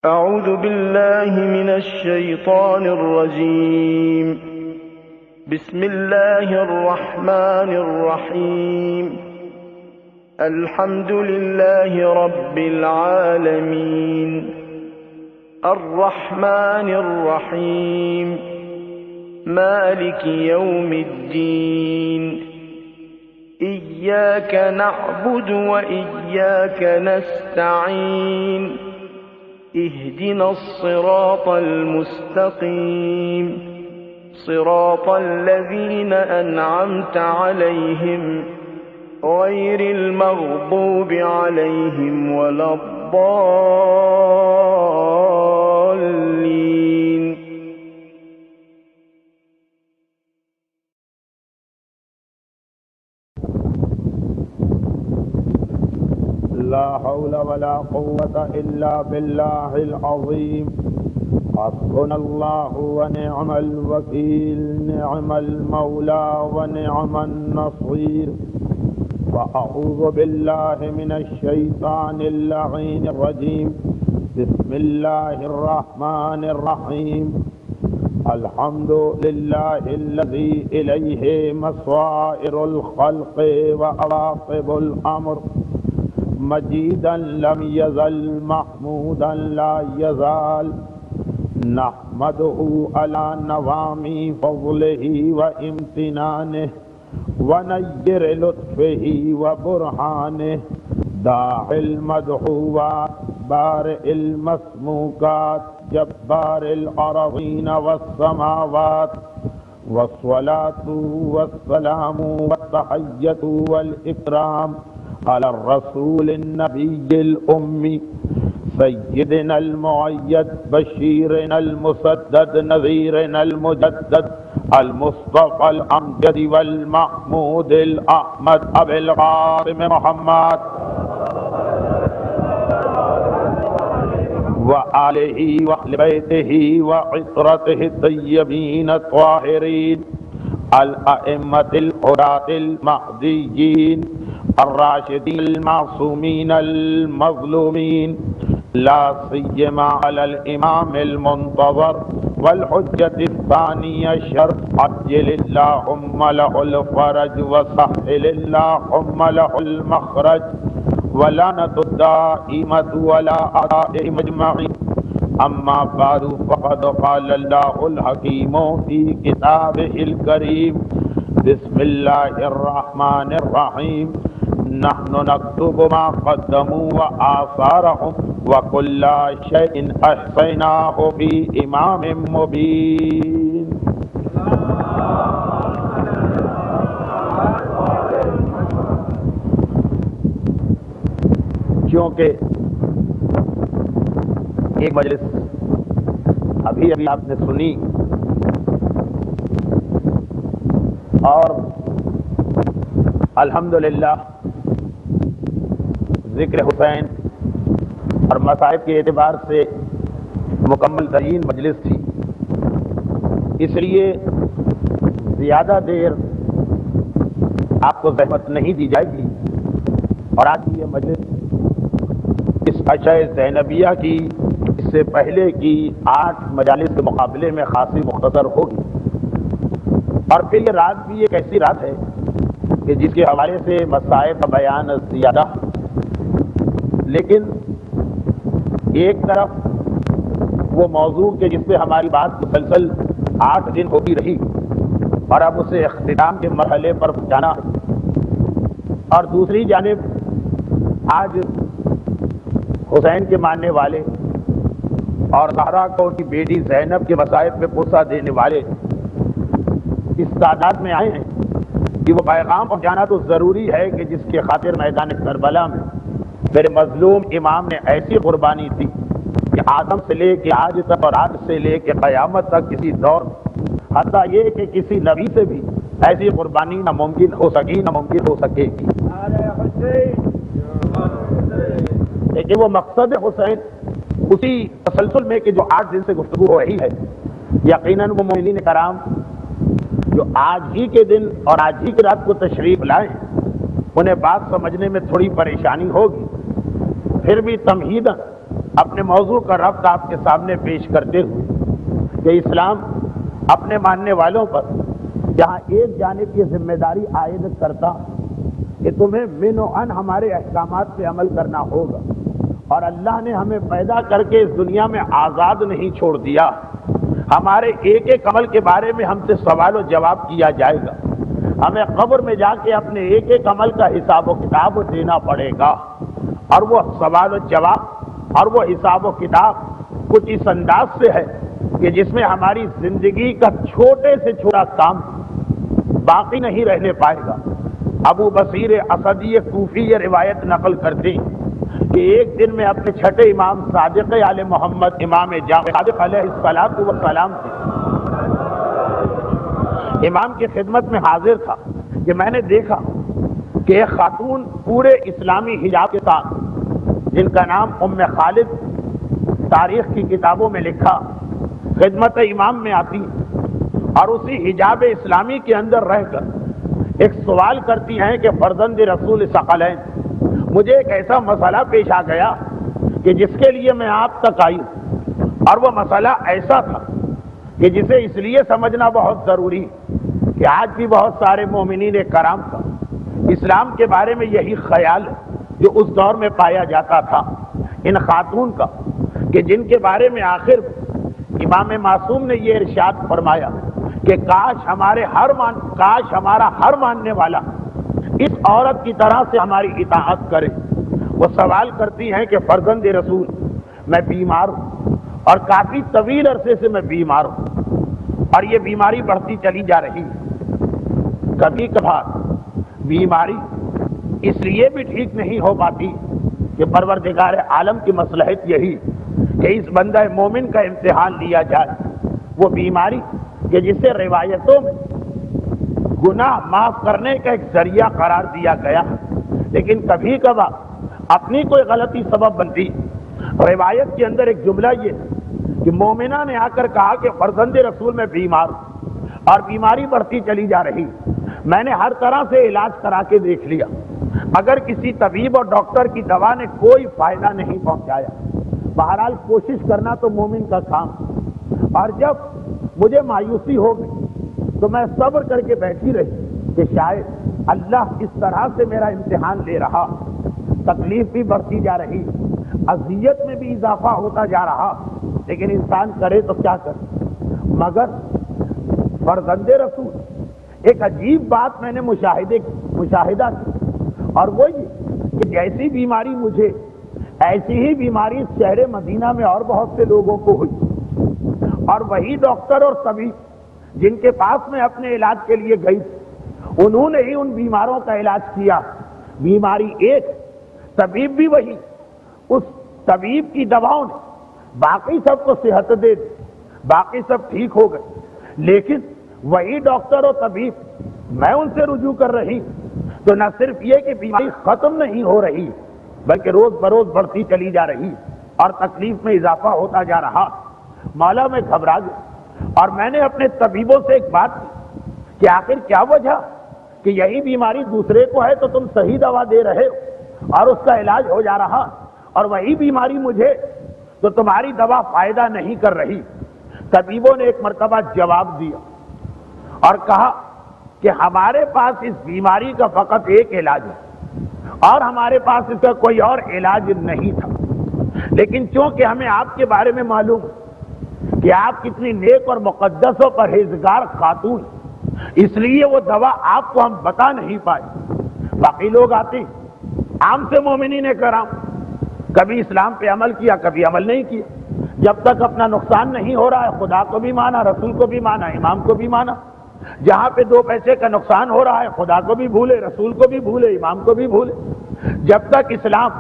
أعوذ بالله من الشيطان الرجيم. بسم الله الرحمن الرحيم. الحمد لله رب العالمين الرحمن الرحيم مالك يوم الدين إياك نعبد وإياك نستعين اهدنا الصراط المستقيم صراط الذين أنعمت عليهم غير المغضوب عليهم ولا الضالين. لا حول ولا قوة إلا بالله العظيم. حسبنا الله ونعم الوكيل، نعم المولى ونعم النصير. وأعوذ بالله من الشيطان اللعين الرجيم. بسم الله الرحمن الرحيم. الحمد لله الذي إليه مصائر الخلق وعواقب الأمر، مجيدا لم يزل محمودا لا يزال. نحمده على نوامي فضله وامتنانه ونير لطفه وبرهانه، داعي المدعوات بارئ المسموكات جبار الأراضين والسماوات، والصلاة والسلام والتحية والإكرام على الرسول النبي الأمي سيدنا المؤيد بشيرنا المسدد نذيرنا المجدد المصطفى الأمجد والمحمود الأحمد أبي القاسم محمد وآله وأهل بيته وعطرته الطيبين الطاهرين الأئمة الهداة المهديين الراشدين المعصومين المظلومين، لا سيما على الإمام المنتظر والحجة الثانية الشرف، عجل اللهم له الفرج وسهل اللهم له المخرج، ولعنة الدائمة ولا أعدائهم أجمعين. أما بعد فقد قال الله الحكيم في كتابه الكريم. بسم الله الرحمن الرحيم. نحن نكتب ما قدموا وآثارهم وكل شيء أحصيناه في إمام مبين. کیونکہ ایک مجلس ابھی آپ نے سنی اور الحمدللہ ذکر حسین اور مصائب کے اعتبار سے مکمل ترین مجلس تھی، اس لیے زیادہ دیر آپ کو زحمت نہیں دی جائے گی، اور آج یہ مجلس اس عشاء زینبیہ کی اس سے پہلے کی 8 مجالس کے مقابلے میں خاصی مختصر ہوگی. اور پھر یہ رات بھی ایک ایسی رات ہے کہ جس کے حوالے سے مصائب کا بیان زیادہ، لیکن ایک طرف وہ موضوع کہ جس پہ ہماری بات مسلسل 8 دن ہوتی رہی اور اب اسے اختتام کے مرحلے پر جانا، اور دوسری جانب آج حسین کے ماننے والے اور زہرا کو ان کی بیٹی زینب کے مصائب میں پرسہ دینے والے اس تعداد میں آئے ہیں کہ وہ پیغام پہنچانا تو ضروری ہے کہ جس کے خاطر میدان کربلا میں میرے مظلوم امام نے ایسی قربانی دی کہ آدم سے لے کے آج تک اور آج سے لے کے قیامت تک کسی دور، حتیٰ یہ کہ کسی نبی سے بھی ایسی قربانی نہ ممکن ہو سکی نہ ممکن ہو سکے گی. لیکن وہ مقصد حسین اسی تسلسل میں کہ جو 8 دن سے گفتگو ہو رہی ہے، یقیناً وہ مومنین کرام جو آج ہی کے دن اور آج ہی کی رات کو تشریف لائیں انہیں بات سمجھنے میں تھوڑی پریشانی ہوگی، پھر بھی تمہیداً اپنے موضوع کا ربط آپ کے سامنے پیش کرتے ہوئے کہ اسلام اپنے ماننے والوں پر جہاں ایک جانب یہ ذمہ داری عائد کرتا کہ تمہیں من و ان ہمارے احکامات پہ عمل کرنا ہوگا، اور اللہ نے ہمیں پیدا کر کے اس دنیا میں آزاد نہیں چھوڑ دیا، ہمارے ایک ایک عمل کے بارے میں ہم سے سوال و جواب کیا جائے گا، ہمیں قبر میں جا کے اپنے ایک ایک عمل کا حساب و کتاب دینا پڑے گا، اور وہ سوال و جواب اور وہ حساب و کتاب کچھ اس انداز سے ہے کہ جس میں ہماری زندگی کا چھوٹے سے چھوٹا کام باقی نہیں رہنے پائے گا۔ ابو بصیر اسدی کوفی یہ روایت نقل کرتے ہیں کہ ایک دن میں اپنے چھٹے امام صادق آل محمد امام صادق علیہ السلام تھے، امام کی خدمت میں حاضر تھا کہ میں نے دیکھا کہ ایک خاتون پورے اسلامی حجاب کے ساتھ، جن کا نام ام خالد تاریخ کی کتابوں میں لکھا، خدمت امام میں آتی اور اسی حجاب اسلامی کے اندر رہ کر ایک سوال کرتی ہیں کہ فرزند رسول ثقلین، مجھے ایک ایسا مسئلہ پیش آ گیا کہ جس کے لیے میں آپ تک آئی، اور وہ مسئلہ ایسا تھا کہ جسے اس لیے سمجھنا بہت ضروری کہ آج بھی بہت سارے مومنین کرام کا اسلام کے بارے میں یہی خیال ہے جو اس دور میں پایا جاتا تھا ان خاتون کا، کہ جن کے بارے میں آخر امام معصوم نے یہ ارشاد فرمایا کہ کاش ہمارا ہر ماننے والا اس عورت کی طرح سے ہماری اطاعت کرے۔ وہ سوال کرتی ہیں کہ فرزند رسول، میں بیمار ہوں اور کافی طویل عرصے سے میں بیمار ہوں، اور یہ بیماری بڑھتی چلی جا رہی ہے، کبھی کبھار بیماری اس لیے بھی ٹھیک نہیں ہو پاتی کہ پروردگار عالم کی مصلحت یہی کہ اس بندہ مومن کا امتحان لیا جائے، وہ بیماری کہ جسے روایتوں میں گناہ معاف کرنے کا ایک ذریعہ قرار دیا گیا، لیکن کبھی کبھار اپنی کوئی غلطی سبب بنتی۔ روایت کے اندر ایک جملہ یہ کہ مومنہ نے آ کر کہا کہ فرزند رسول میں بیمار ہوں اور بیماری بڑھتی چلی جا رہی، میں نے ہر طرح سے علاج کرا کے دیکھ لیا، اگر کسی طبیب اور ڈاکٹر کی دوا نے کوئی فائدہ نہیں پہنچایا، بہرحال کوشش کرنا تو مومن کا کام، اور جب مجھے مایوسی ہو گئی تو میں صبر کر کے بیٹھی رہی کہ شاید اللہ اس طرح سے میرا امتحان لے رہا، تکلیف بھی بڑھتی جا رہی، اذیت میں بھی اضافہ ہوتا جا رہا، لیکن انسان کرے تو کیا کرے۔ مگر فرزند رسول ایک عجیب بات میں نے مشاہدہ کی، اور وہ یہ کہ جیسی بیماری مجھے، ایسی ہی بیماری اس شہر مدینہ میں اور بہت سے لوگوں کو ہوئی، اور وہی ڈاکٹر اور طبیب جن کے پاس میں اپنے علاج کے لیے گئی، انہوں نے ہی ان بیماروں کا علاج کیا، بیماری ایک، طبیب بھی وہی، اس طبیب کی دواؤں نے باقی سب کو صحت دے دی، باقی سب ٹھیک ہو گئے، لیکن وہی ڈاکٹر اور طبیب میں ان سے رجوع کر رہی تو نہ صرف یہ کہ بیماری ختم نہیں ہو رہی بلکہ روز بروز بڑھتی چلی جا رہی اور تکلیف میں اضافہ ہوتا جا رہا۔ مولا میں گھبرا گیا اور میں نے اپنے طبیبوں سے ایک بات کی کہ آخر کیا وجہ کہ یہی بیماری دوسرے کو ہے تو تم صحیح دوا دے رہے ہو اور اس کا علاج ہو جا رہا، اور وہی بیماری مجھے تو تمہاری دوا فائدہ نہیں کر رہی۔ طبیبوں نے ایک مرتبہ جواب دیا اور کہا کہ ہمارے پاس اس بیماری کا فقط ایک علاج ہے اور ہمارے پاس اس کا کوئی اور علاج نہیں تھا، لیکن چونکہ ہمیں آپ کے بارے میں معلوم کہ آپ کتنی نیک اور مقدس و پرہیزگار خاتون، اس لیے وہ دوا آپ کو ہم بتا نہیں پائے۔ باقی لوگ آتے عام سے مومنین کرام، کبھی اسلام پہ عمل کیا کبھی عمل نہیں کیا، جب تک اپنا نقصان نہیں ہو رہا ہے خدا کو بھی مانا، رسول کو بھی مانا، امام کو بھی مانا، جہاں پہ 2 پیسے کا نقصان ہو رہا ہے خدا کو بھی بھولے، رسول کو بھی بھولے، امام کو بھی بھولے۔ جب تک اسلام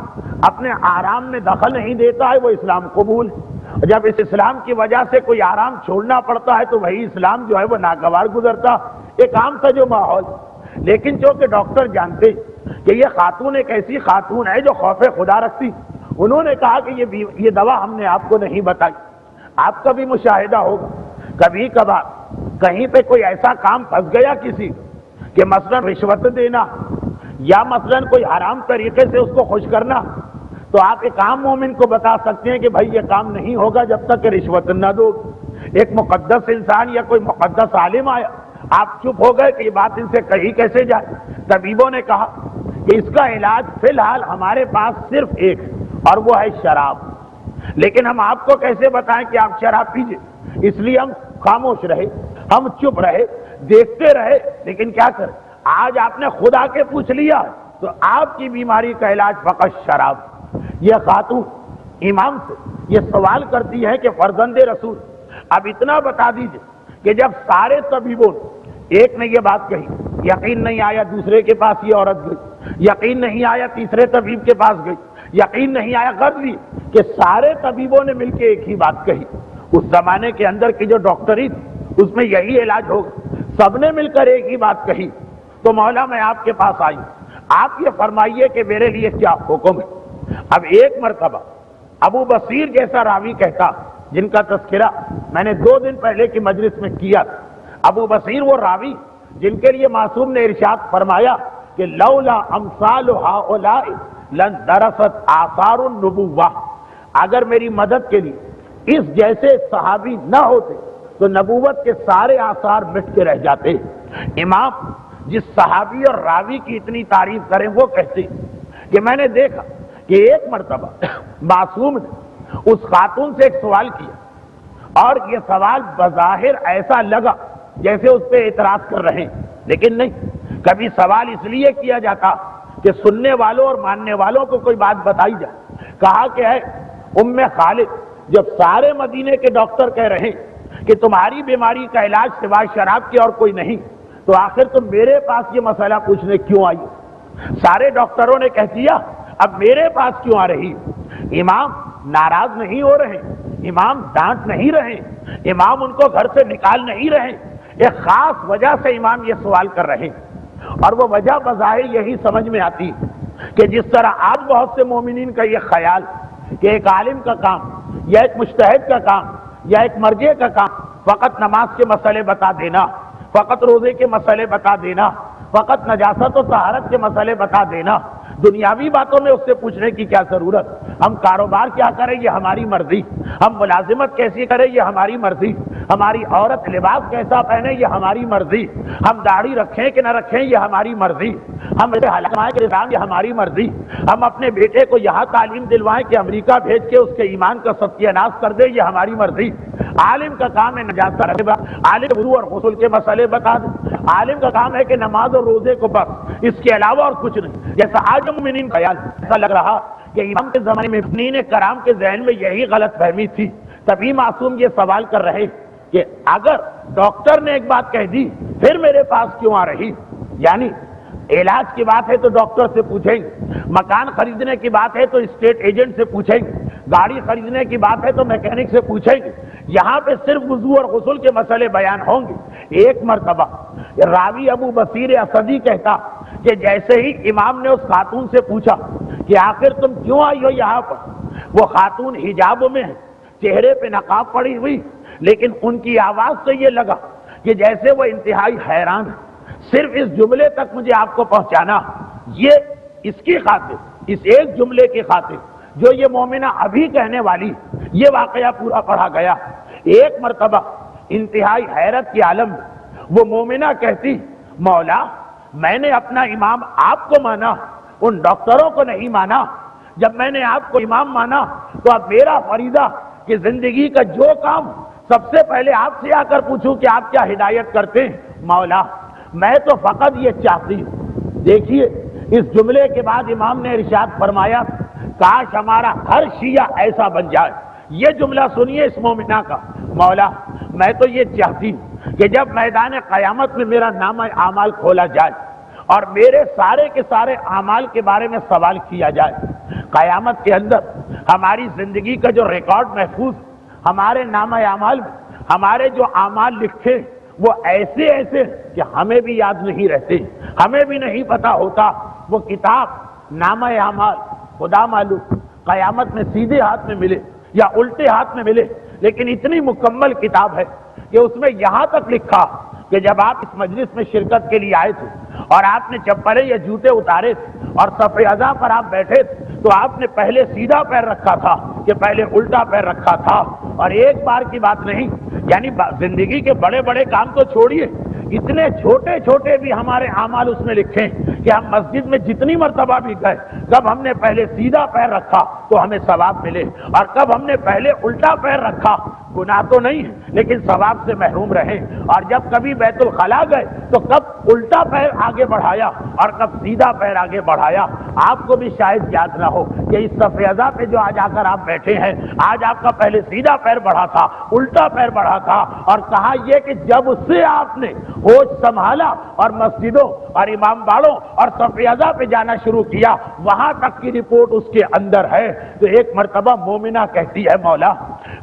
اپنے آرام میں دخل نہیں دیتا ہے وہ اسلام کو بھولے، جب اس اسلام کی وجہ سے کوئی آرام چھوڑنا پڑتا ہے تو وہی اسلام جو ہے وہ ناگوار گزرتا، ایک عام سا جو ماحول۔ لیکن چونکہ ڈاکٹر جانتے کہ یہ خاتون ایک ایسی خاتون ہے جو خوف خدا رکھتی، انہوں نے کہا کہ یہ دوا ہم نے آپ کو نہیں بتائی۔ آپ کا بھی مشاہدہ ہوگا، کبھی کبھار کہیں پہ کوئی ایسا کام پھنس گیا کسی کہ مثلا رشوت دینا یا مثلا کوئی حرام طریقے سے اس کو خوش کرنا، تو آپ ایک عام مومن کو بتا سکتے ہیں کہ بھائی یہ کام نہیں ہوگا جب تک کہ رشوت نہ دو. ایک مقدس انسان یا کوئی مقدس عالم آیا, آپ چپ ہو گئے کہ یہ بات ان سے کہی کیسے جائے. طبیبوں نے کہا کہ اس کا علاج فی الحال ہمارے پاس صرف ایک اور وہ ہے شراب, لیکن ہم آپ کو کیسے بتائیں کہ آپ شراب پیجئے. اس لیے ہم خاموش رہے, ہم چپ رہے, دیکھتے رہے. لیکن کیا کریں, آج آپ نے خود آ کے پوچھ لیا تو آپ کی بیماری کا علاج فقط شراب. یہ خاتون امام سے یہ سوال کرتی ہے کہ فرزند رسول اب اتنا بتا دیجئے کہ جب سارے طبیبوں ایک نے یہ بات کہی, یقین نہیں آیا دوسرے کے پاس یہ عورت گئی, یقین نہیں آیا تیسرے طبیب کے پاس گئی, یقین نہیں آیا غرض لی کہ سارے طبیبوں نے مل کے ایک ہی بات کہی. اس زمانے کے اندر کی جو ڈاکٹری تھی اس میں یہی علاج ہوگا, سب نے مل کر ایک ہی بات کہی. تو مولا میں آپ کے پاس آئی, آپ یہ فرمائیے کہ میرے لیے کیا حکم ہے. اب ایک مرتبہ ابو بصیر جیسا راوی کہتا, جن کا تذکرہ میں نے 2 دن پہلے کی مجلس میں کیا. ابو بصیر وہ راوی جن کے لیے معصوم نے ارشاد فرمایا کہ لولا امثال ہؤلاء لندرست آثار النبوہ, اگر میری مدد کے لیے اس جیسے صحابی نہ ہوتے تو نبوت کے سارے آثار مٹ کے رہ جاتے. امام جس صحابی اور راوی کی اتنی تعریف کریں وہ کہتے کہ میں نے دیکھا کہ ایک مرتبہ معصوم نے اس خاتون سے ایک سوال کیا اور یہ سوال بظاہر ایسا لگا جیسے اس پہ اعتراض کر رہے ہیں, لیکن نہیں. کبھی سوال اس لیے کیا جاتا کہ سننے والوں اور ماننے والوں کو کوئی بات بتائی جائے. کہا کہ ہے ام خالد, جب سارے مدینے کے ڈاکٹر کہہ رہے ہیں کہ تمہاری بیماری کا علاج سوائے شراب کے اور کوئی نہیں, تو آخر تم میرے پاس یہ مسئلہ پوچھنے کیوں آئی؟ سارے ڈاکٹروں نے کہہ دیا اب میرے پاس کیوں آ رہی؟ امام ناراض نہیں ہو رہے, امام ڈانٹ نہیں رہے, امام ان کو گھر سے نکال نہیں رہے. ایک خاص وجہ سے امام یہ سوال کر رہے ہیں, اور وہ وجہ بظاہر یہی سمجھ میں آتی کہ جس طرح آج بہت سے مومنین کا یہ خیال کہ ایک عالم کا کام یا ایک مجتہد کا کام یا ایک مرجع کا کام فقط نماز کے مسئلے بتا دینا, فقط روزے کے مسئلے بتا دینا, فقط نجاست و طہارت کے مسئلے بتا دینا, دنیاوی باتوں میں اس سے پوچھنے کی کیا ضرورت. ہم کاروبار کیا کریں یہ ہماری مرضی, ہم ملازمت کیسی کریں یہ ہماری مرضی, ہماری عورت لباس کیسا پہنے یہ ہماری مرضی, ہم داڑھی رکھیں کہ نہ رکھیں یہ ہماری مرضی, ہم حلقائیں کہ نظام یہ ہماری مرضی, ہم اپنے بیٹے کو یہاں تعلیم دلوائیں کہ امریکہ بھیج کے اس کے ایمان کا ستیہ ناش کر دیں یہ ہماری مرضی. عالم کا کام ہے نجاست, عالم وضو اور غسل کے مسئلے بتا دیں, عالم کا کام ہے کہ نماز اور روزے کو بس, اس کے علاوہ اور کچھ نہیں. جیسا آج مومنین کا خیال, ایسا لگ رہا کہ امام کے زمانے میں مبنین کرام کے ذہن میں یہی غلط فہمی تھی. تبھی معصوم یہ سوال کر رہے کہ اگر ڈاکٹر نے ایک بات کہہ دی پھر میرے پاس کیوں آ رہی. یعنی علاج کی بات ہے تو ڈاکٹر سے پوچھیں گے, مکان خریدنے کی بات ہے تو اسٹیٹ ایجنٹ سے پوچھیں گے, گاڑی خریدنے کی بات ہے تو میکینک سے پوچھیں گے. یہاں پہ صرف وضو اور غسل کے مسئلے بیان ہوں گے. ایک مرتبہ راوی ابو بصیر اسدی کہتا کہ جیسے ہی امام نے اس خاتون سے پوچھا کہ آخر تم کیوں آئی ہو یہاں پر, وہ خاتون حجاب میں ہے, چہرے پہ نقاب پڑی ہوئی, لیکن ان کی آواز سے یہ لگا کہ جیسے وہ انتہائی حیران ہے. صرف اس جملے تک مجھے آپ کو پہنچانا, یہ اس کی خاطر, اس ایک جملے کی خاطر جو یہ مومنہ ابھی کہنے والی, یہ واقعہ پورا پڑھا گیا. ایک مرتبہ انتہائی حیرت کی عالم میں وہ مومنہ کہتی, مولا میں نے اپنا امام آپ کو مانا, ان ڈاکٹروں کو نہیں مانا. جب میں نے آپ کو امام مانا تو اب میرا فریضہ کہ زندگی کا جو کام سب سے پہلے آپ سے آ کر پوچھوں کہ آپ کیا ہدایت کرتے ہیں. مولا میں تو فقط یہ چاہتی ہوں. دیکھیے اس جملے کے بعد امام نے ارشاد فرمایا, کاش ہمارا ہر شیعہ ایسا بن جائے. یہ جملہ سنیے اس مومنہ کا, مولا میں تو یہ چاہتی ہوں کہ جب میدان قیامت میں میرا نامہ اعمال کھولا جائے اور میرے سارے کے سارے اعمال کے بارے میں سوال کیا جائے, قیامت کے اندر ہماری زندگی کا جو ریکارڈ محفوظ, ہمارے نامہ اعمال میں ہمارے جو اعمال لکھے وہ ایسے ایسے کہ ہمیں بھی یاد نہیں رہتے, ہمیں بھی نہیں پتا ہوتا. وہ کتاب نامہ اعمال خدا معلوم قیامت میں سیدھے ہاتھ میں ملے یا الٹے ہاتھ میں ملے, لیکن اتنی مکمل کتاب ہے کہ اس میں یہاں تک لکھا کہ جب آپ اس مجلس میں شرکت کے لیے آئے تھے اور آپ نے چپلیں یا جوتے اتارے تھے اور صف اعضاء پر آپ بیٹھے تھے تو آپ نے پہلے سیدھا پیر رکھا تھا کہ پہلے الٹا پیر رکھا تھا؟ اور ایک بار کی بات نہیں، یعنی زندگی کے بڑے بڑے کام تو چھوڑیے، اتنے چھوٹے چھوٹے بھی ہمارے اعمال اس میں لکھیں کہ ہم مسجد میں جتنی مرتبہ بھی گئے، کب ہم نے پہلے سیدھا پیر رکھا تو ہمیں ثواب ملے، اور کب ہم نے پہلے الٹا پیر رکھا، گناہ تو نہیں ہے لیکن ثواب سے محروم رہے، اور جب کبھی بیت الخلا گئے تو کب الٹا پیر آگے بڑھایا اور کب سیدھا پیر آگے بڑھایا۔ آپ کو بھی شاید یاد نہ ہو کہ اس صف اعضاء پہ جو آج آ کر آپ بیٹھے ہیں، آج آپ کا پہلے سیدھا پیر بڑھا تھا، الٹا پیر بڑھا تھا، اور کہا یہ کہ جب سے آپ نے ہوش سنبھالا اور مسجدوں اور امام باڑوں اور صف اعضاء پہ جانا شروع کیا، وہاں تک کی رپورٹ اس کے اندر ہے۔ تو ایک مرتبہ مومنہ کہتی ہے مولا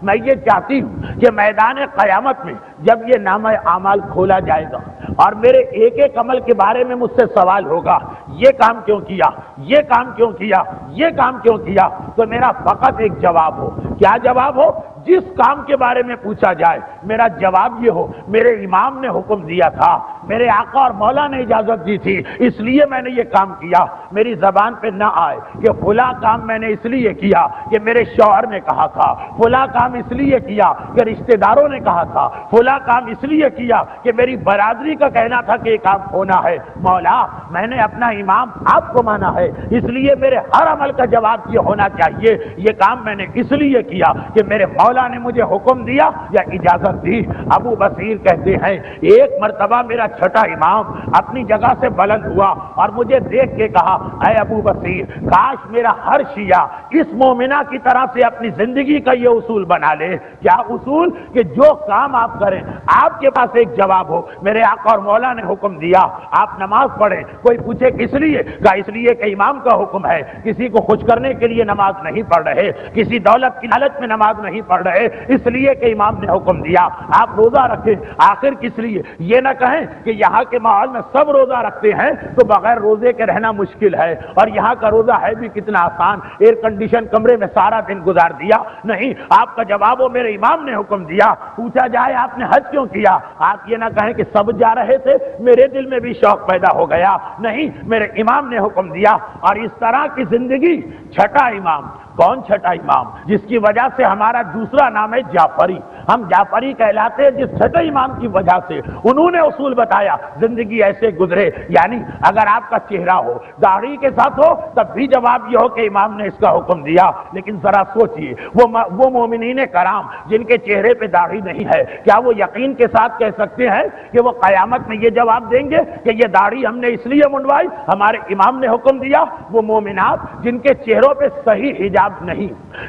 میں یہ چاہتی ہوں کہ میدان قیامت میں جب یہ نامہ اعمال کھولا جائے گا اور میرے ایک ایک عمل کے بارے میں مجھ سے سوال ہوگا، یہ کام کیوں کیا، یہ کام کیوں کیا، یہ کام کیوں کیا، تو میرا فقط ایک جواب ہو۔ کیا جواب ہو؟ جس کام کے بارے میں پوچھا جائے میرا جواب یہ ہو میرے امام نے حکم دیا تھا، میرے آقا اور مولا نے اجازت دی تھی، اس لیے میں نے یہ کام کیا۔ میری زبان پہ نہ آئے کہ فلاں کام میں نے اس لیے کیا کہ میرے شوہر نے کہا تھا، فلاں کام اس لیے کیا کہ رشتہ داروں نے کہا تھا، فلاں کام اس لیے کیا کہ میری برادری کا کہنا تھا کہ یہ کام ہونا ہے۔ مولا میں نے اپنا امام آپ کو مانا ہے، اس لیے میرے ہر عمل کا جواب یہ ہونا چاہیے یہ کام میں نے اس لیے کیا کہ میرے مولا نے مجھے حکم دیا یا اجازت دی۔ ابو بصیر کہتے ہیں ایک مرتبہ میرا چھٹا امام اپنی جگہ سے بلند ہوا اور مجھے دیکھ کے کہا اے ابو بصیر کاش میرا ہر شیعہ اس مومنہ کی طرح سے اپنی زندگی کا یہ اصول بنا لے۔ کیا اصول؟ کہ جو کام آپ کریں آپ کے پاس ایک جواب ہو، میرے آقا اور مولا نے حکم دیا آپ نماز پڑھیں، کوئی پوچھے کس لیے، کہا اس لیے کہ امام کا حکم ہے، کسی کو خوش کرنے کے لیے نماز نہیں پڑھ رہے، کسی دولت کی لالچ میں نماز نہیں پڑھ رہے، اس لیے کہ امام نے حکم دیا۔ آپ روزہ رکھیں، آخر کس لیے؟ یہ نہ کہیں کہ یہاں کے ماحول میں سب روزہ رکھتے ہیں تو بغیر روزے کے رہنا مشکل ہے، اور یہاں کا روزہ ہے بھی کتنا آسان، ایئر کنڈیشن کمرے میں سارا دن گزار دیا۔ نہیں، آپ کا جواب ہو میرے امام نے حکم دیا۔ پوچھا جائے آپ نے حج کیوں کیا، آپ یہ نہ کہیں کہ سب جا رہے تھے میرے دل میں بھی شوق پیدا ہو گیا، نہیں میرے امام نے حکم دیا۔ اور اس طرح کی زندگی۔ چھٹا امام کون؟ چھٹا امام جس کی وجہ سے ہمارا دوسرا نام ہے جعفری، ہم جعفری کہلاتے ہیں جس چھٹے امام کی وجہ سے انہوں نے اصول بتایا وہ ایسے گزرے۔ یعنی اگر آپ کا چہرہ ہو داڑھی کے ساتھ ہو تب بھی جواب یہ ہو کہ امام نے اس کا حکم دیا، لیکن ذرا سوچئے وہ مومنین کرام جن کے چہرے پہ داڑھی نہیں ہے، کیا وہ یقین کے ساتھ کہہ سکتے ہیں کہ وہ قیامت میں یہ جواب دیں گے کہ یہ داڑھی ہم نے اس لیے منڈوائی ہمارے امام نے حکم دیا؟ وہ مومنات جن کے چہروں پہ صحیح حجاب نہیں،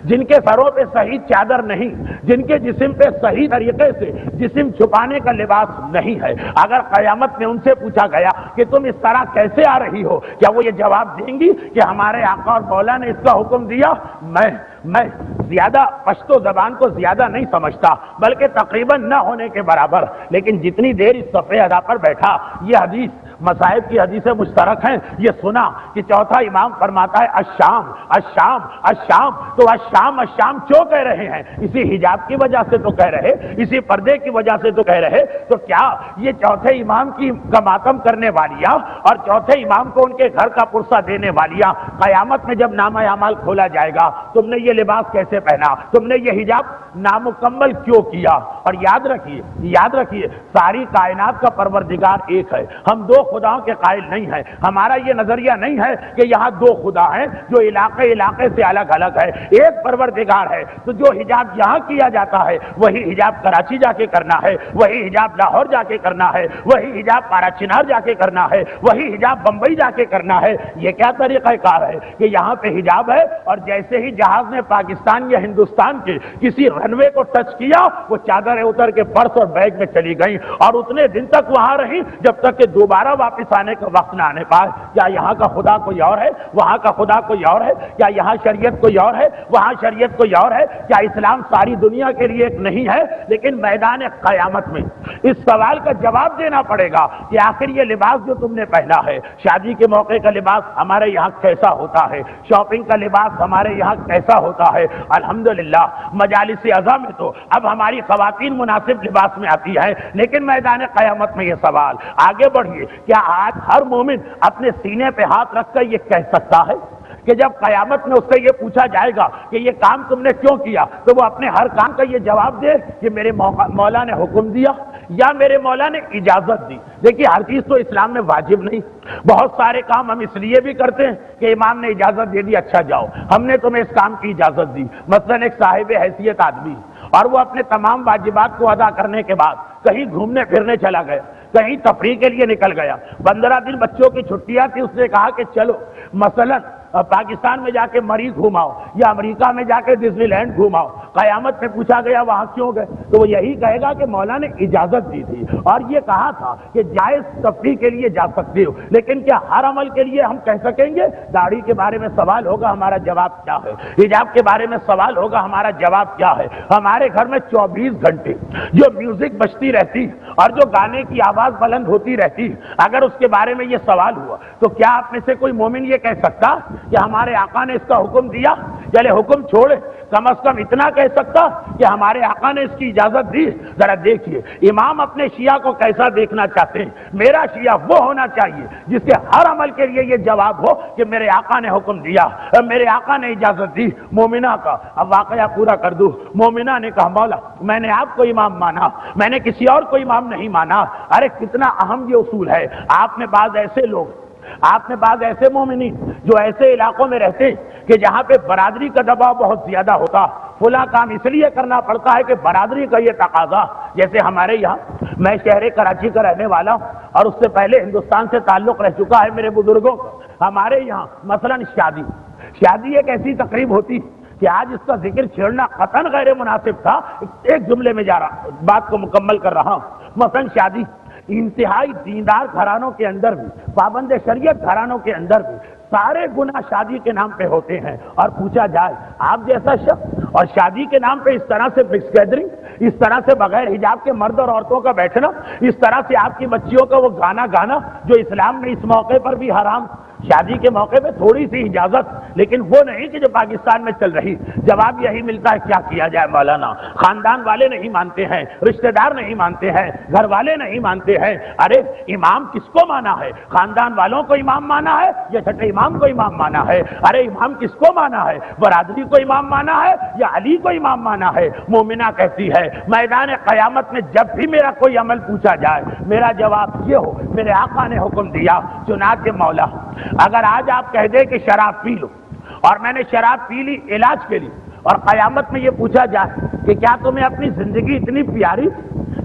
جن کے سروں پہ صحیح چادر نہیں، جن کے جسم پہ صحیح طریقے سے جسم چھپانے کا لباس نہیں ہے، اگر قیامت میں ان سے پوچھا گیا کہ تم اس طرح کیسے آ رہی ہو، کیا وہ یہ جواب دیں گی کہ ہمارے آقا اور مولا نے اس کا حکم دیا؟ میں زیادہ پشتو زبان کو زیادہ نہیں سمجھتا بلکہ تقریباً نہ ہونے کے برابر، لیکن جتنی دیر اس صف اعضاء پر بیٹھا یہ حدیث مصائب کی حدیثیں مشترک ہیں، یہ سنا کہ چوتھا امام فرماتا ہے الشام الشام الشام، تو الشام الشام کیوں کہہ رہے ہیں؟ اسی حجاب کی وجہ سے تو کہہ رہے، اسی پردے کی وجہ سے تو کہہ رہے۔ تو کیا یہ چوتھے امام کا ماتم کرنے والیاں اور چوتھے امام کو ان کے گھر کا پرسہ دینے والیاں قیامت میں جب نامہ اعمال کھولا جائے گا تم نے یہ لباس کیسے پہنا، تم نے یہ حجاب نامکمل کیوں کیا؟ اور یاد رکھیے ساری کائنات کا پروردگار ایک ہے، ہم دو خداؤں کے قائل نہیں ہیں، ہمارا یہ نظریہ نہیں ہے کہ یہاں دو خدا ہیں جو علاقے سے الگ الگ ہے، ایک پروردگار ہے۔ تو جو حجاب یہاں کیا جاتا ہے وہی حجاب کراچی جا کے کرنا ہے، وہی حجاب لاہور جا کے کرنا ہے، وہی حجاب پارا چنار جا کے کرنا ہے، وہی حجاب بمبئی جا کے کرنا ہے۔ یہ کیا طریقہ کار ہے کہ یہاں پہ حجاب ہے اور جیسے ہی جہاز نے پاکستان یا ہندوستان کے کسی رن وے کو ٹچ کیا وہ چادریں اتر کے پرس اور بیگ میں چلی گئیں اور اتنے دن تک وہاں رہی جب تک کہ دوبارہ واپس آنے کا وقت نہ آنے پائے۔ کیا یہاں کا خدا کوئی اور ہے، وہاں کا خدا کوئی اور ہے؟ کیا یہاں شریعت کوئی اور ہے، وہاں شریعت کوئی اور ہے؟ کیا اسلام ساری دنیا کے لیے ایک نہیں ہے؟ لیکن میدان قیامت میں اس سوال کا جواب دینا پڑے گا کہ آخر یہ لباس جو تم نے پہنا ہے، شادی کے موقع کا لباس ہمارے یہاں کیسا ہوتا ہے، شاپنگ کا لباس ہمارے یہاں کیسا ہوتا ہے، الحمدللہ مجالس عزا میں تو اب ہماری خواتین مناسب لباس میں آتی ہے، لیکن میدان قیامت میں یہ سوال آگے بڑھیے، کیا آج ہر مومن اپنے سینے پہ ہاتھ رکھ کر یہ کہہ سکتا ہے کہ جب قیامت میں اس سے یہ پوچھا جائے گا کہ یہ کام تم نے کیوں کیا، تو وہ اپنے ہر کام کا یہ جواب دے کہ میرے مولا نے حکم دیا یا میرے مولا نے اجازت دی؟ دیکھیے ہر چیز تو اسلام میں واجب نہیں، بہت سارے کام ہم اس لیے بھی کرتے ہیں کہ امام نے اجازت دے دی، اچھا جاؤ ہم نے تمہیں اس کام کی اجازت دی۔ مثلا ایک صاحب حیثیت آدمی اور وہ اپنے تمام واجبات کو ادا کرنے کے بعد کہیں گھومنے پھرنے چلا گیا، کہیں تفریح کے لیے نکل گیا، 15 دن بچوں کی چھٹیاں تھی، اس نے کہا کہ چلو مثلا پاکستان میں جا کے مری گھوماؤ یا امریکہ میں جا کے ڈزنی لینڈ گھوماؤ۔ قیامت میں پوچھا گیا وہاں کیوں گئے، تو وہ یہی کہے گا کہ مولا نے اجازت دی تھی اور یہ کہا تھا کہ جائز تفریح کے لیے جا سکتے ہو، لیکن کیا ہر عمل کے لیے ہم کہہ سکیں گے؟ داڑھی کے بارے میں سوال ہوگا، ہمارا جواب کیا ہے؟ حجاب کے بارے میں سوال ہوگا، ہمارا جواب کیا ہے؟ ہمارے گھر میں 24 گھنٹے جو میوزک بجتی رہتی اور جو گانے کی آواز بلند ہوتی رہتی، اگر اس کے بارے میں یہ سوال ہوا تو کیا آپ میں سے کوئی مومن یہ کہہ سکتا کہ ہمارے آقا نے اس کا حکم دیا؟ چلے حکم چھوڑے، کم از کم اتنا کہہ سکتا کہ ہمارے آقا نے اس کی اجازت دی۔ ذرا دیکھیے امام اپنے شیعہ کو کیسا دیکھنا چاہتے ہیں۔ میرا شیعہ وہ ہونا چاہیے جس کے ہر عمل کے لیے یہ جواب ہو کہ میرے آقا نے حکم دیا، میرے آقا نے اجازت دی۔ مومنہ کا اب واقعہ پورا کر دوں، مومنہ نے کہا مولا میں نے آپ کو امام مانا، میں نے کسی اور کو امام نہیں مانا۔ ارے کتنا اہم یہ اصول ہے۔ آپ میں بعض ایسے مومنین جو ایسے علاقوں میں رہتے ہیں کہ جہاں پہ برادری کا دباؤ بہت زیادہ ہوتا، فلاں کام اس لیے کرنا پڑتا ہے کہ برادری کا یہ تقاضا، جیسے ہمارے یہاں، میں شہر کراچی کا رہنے والا ہوں اور اس سے پہلے ہندوستان سے تعلق رہ چکا ہے میرے بزرگوں کا۔ ہمارے یہاں مثلا شادی ایک ایسی تقریب ہوتی کہ آج اس کا ذکر چھیڑنا قطعاً غیر مناسب تھا، ایک جملے میں بات کو مکمل کر رہا ہوں۔ مثلا شادی انتہائی دیندار گھرانوں کے اندر بھی، پابند شریعت گھرانوں کے اندر بھی سارے گناہ شادی کے نام پہ ہوتے ہیں، اور پوچھا جائے آپ جیسا شخص اور شادی کے نام پہ اس طرح سے مکس گیدرنگ، اس طرح سے بغیر حجاب کے مرد اور عورتوں کا بیٹھنا، اس طرح سے آپ کی بچیوں کا وہ گانا گانا جو اسلام نے اس موقع پر بھی حرام، شادی کے موقع پہ تھوڑی سی اجازت، لیکن وہ نہیں کہ جو پاکستان میں چل رہی۔ جواب یہی ملتا ہے کیا کیا جائے مولانا، خاندان والے نہیں مانتے ہیں، رشتہ دار نہیں مانتے ہیں، گھر والے نہیں مانتے ہیں۔ ارے امام کس کو مانا ہے؟ خاندان والوں کو امام مانا ہے یا چھٹے امام کو امام مانا ہے؟ ارے امام کس کو مانا ہے؟ برادری کو امام مانا ہے یا علی کو امام مانا ہے؟ مومنہ کہتی ہے میدان قیامت میں جب بھی میرا کوئی عمل پوچھا جائے میرا جواب یہ ہو میرے آقا نے حکم دیا۔ چنانچہ مولا اگر آج آپ کہہ دیں کہ شراب پی لو اور میں نے شراب پی لی علاج کے لیے، اور قیامت میں یہ پوچھا جائے کہ کیا تمہیں اپنی زندگی اتنی پیاری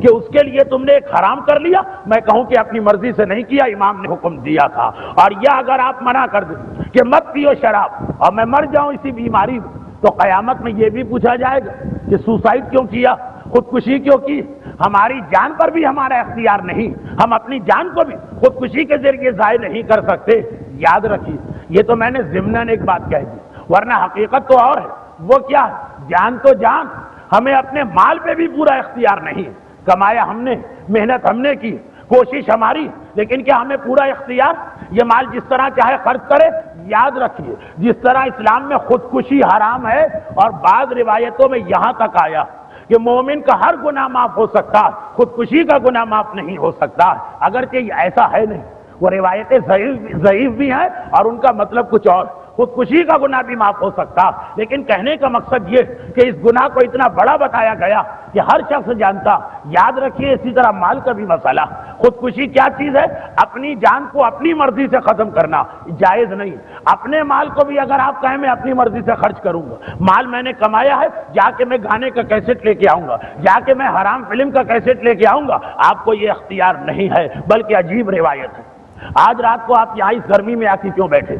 کہ اس کے لیے تم نے ایک حرام کر لیا، میں کہوں کہ اپنی مرضی سے نہیں کیا، امام نے حکم دیا تھا۔ اور یا اگر آپ منع کر دیں کہ مت پیو شراب اور میں مر جاؤں اسی بیماری میں، تو قیامت میں یہ بھی پوچھا جائے گا کہ سوسائڈ کیوں کیا، خودکشی کیوں کی؟ ہماری جان پر بھی ہمارا اختیار نہیں، ہم اپنی جان کو بھی خودکشی کے ذریعے ضائع نہیں کر سکتے۔ یاد رکھیے یہ تو میں نے ضمناً ایک بات کہہ دی، ورنہ حقیقت تو اور ہے۔ وہ کیا ہے؟ جان تو جان، ہمیں اپنے مال پہ بھی پورا اختیار نہیں۔ کمایا ہم نے، محنت ہم نے کی، کوشش ہماری، لیکن کیا ہمیں پورا اختیار؟ یہ مال جس طرح چاہے خرچ کرے۔ یاد رکھیے جس طرح اسلام میں خودکشی حرام ہے، اور بعض روایتوں میں یہاں تک آیا کہ مومن کا ہر گناہ معاف ہو سکتا، خودکشی کا گناہ معاف نہیں ہو سکتا، اگرچہ ایسا ہے نہیں، وہ روایتیں ضعیف بھی ہیں اور ان کا مطلب کچھ اور۔ خودکشی کا گناہ بھی معاف ہو سکتا، لیکن کہنے کا مقصد یہ کہ اس گناہ کو اتنا بڑا بتایا گیا کہ ہر شخص جانتا۔ یاد رکھیے اسی طرح مال کا بھی مسئلہ، خودکشی کیا چیز ہے؟ اپنی جان کو اپنی مرضی سے ختم کرنا جائز نہیں۔ اپنے مال کو بھی اگر آپ کہیں میں اپنی مرضی سے خرچ کروں گا، مال میں نے کمایا ہے، جا کے میں گانے کا کیسٹ لے کے آؤں گا، جا کے میں حرام فلم کا کیسٹ لے کے آؤں گا، آپ کو یہ اختیار نہیں ہے، بلکہ عجیب روایت ہے۔ آج رات کو آپ یہاں اس گرمی میں آ کے کیوں بیٹھے؟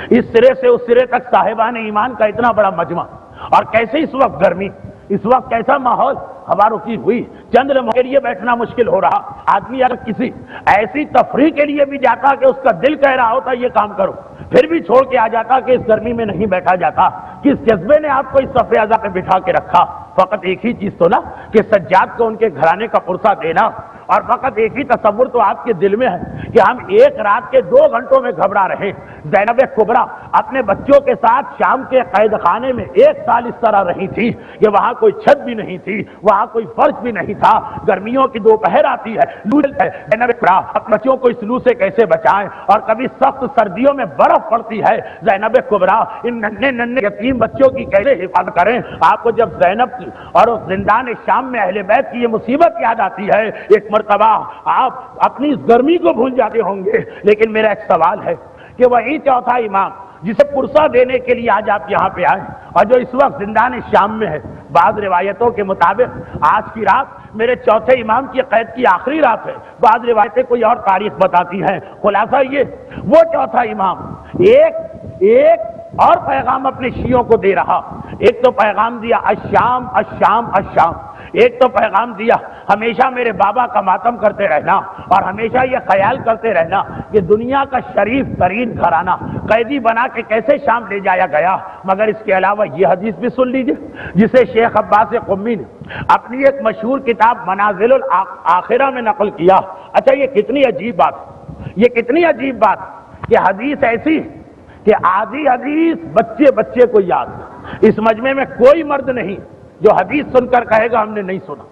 اس سرے سے اس سرے تک صاحبان ایمان کا اتنا بڑا مجمع، اور کیسے اس وقت گرمی، اس وقت کیسا ماحول، ہوا رکی ہوئی، چند لمحوں کے لیے بیٹھنا مشکل ہو رہا۔ آدمی اگر کسی ایسی تفریح کے لیے بھی جاتا کہ اس کا دل کہہ رہا ہوتا یہ کام کرو، پھر بھی چھوڑ کے آ جاتا کہ اس گرمی میں نہیں بیٹھا جاتا۔ کس جذبے نے آپ کو اس صف اعضاء پہ بٹھا کے رکھا؟ فقط ایک ہی چیز تو نا کہ سجاد کو ان کے گھرانے کا پرسہ دینا اور فقط ایک ہی تصور تو آپ کے دل میں ہے کہ ہم ایک رات کے 2 گھنٹوں میں گھبرا رہے ہیں۔ زینب کبریٰ اپنے بچوں کے ساتھ شام کے قید خانے میں 1 سال اس طرح رہی تھی کہ وہاں کوئی چھت بھی نہیں تھی، وہاں کوئی فرش بھی نہیں تھا، گرمیوں کی دوپہر آتی ہے، لو ہے۔ زینب کبریٰ اپنے بچوں کو اس لو سے کیسے بچائیں، اور کبھی سخت سردیوں میں برف پڑتی ہے، زینب کبریٰ ان ننھے ننھے یتیم بچوں کی کیسے حفاظت کریں۔ آپ کو جب زینب کی اور اس زندان شام میں اہل بیت کی یہ مصیبت یاد آتی ہے، ایک مرتبہ آپ اپنی اس گرمی کو بھول جاتے ہوں گے۔ لیکن میرا ایک سوال ہے کہ وہی چوتھا امام جسے پرسہ دینے کے لیے آج آپ یہاں پہ آئے اور جو اس وقت زندان شام میں ہے، بعض روایتوں کے مطابق آج کی رات میرے چوتھے امام کی قید کی آخری رات ہے، بعض روایتیں کوئی اور تاریخ بتاتی ہیں۔ خلاصہ یہ وہ چوتھا امام ایک اور پیغام اپنے شیعوں کو دے رہا۔ ایک تو پیغام دیا الشام الشام الشام، ایک تو پیغام دیا ہمیشہ میرے بابا کا ماتم کرتے رہنا اور ہمیشہ یہ خیال کرتے رہنا کہ دنیا کا شریف ترین گھرانہ قیدی بنا کے کیسے شام لے جایا گیا۔ مگر اس کے علاوہ یہ حدیث بھی سن لیجئے جسے شیخ عباس قمی نے اپنی ایک مشہور کتاب منازل الآخرہ میں نقل کیا۔ اچھا یہ کتنی عجیب بات، یہ کتنی عجیب بات کہ حدیث ایسی کہ آدھی حدیث بچے بچے کو یاد۔ اس مجمع میں کوئی مرد نہیں جو حدیث سن کر کہے گا ہم نے نہیں سنا،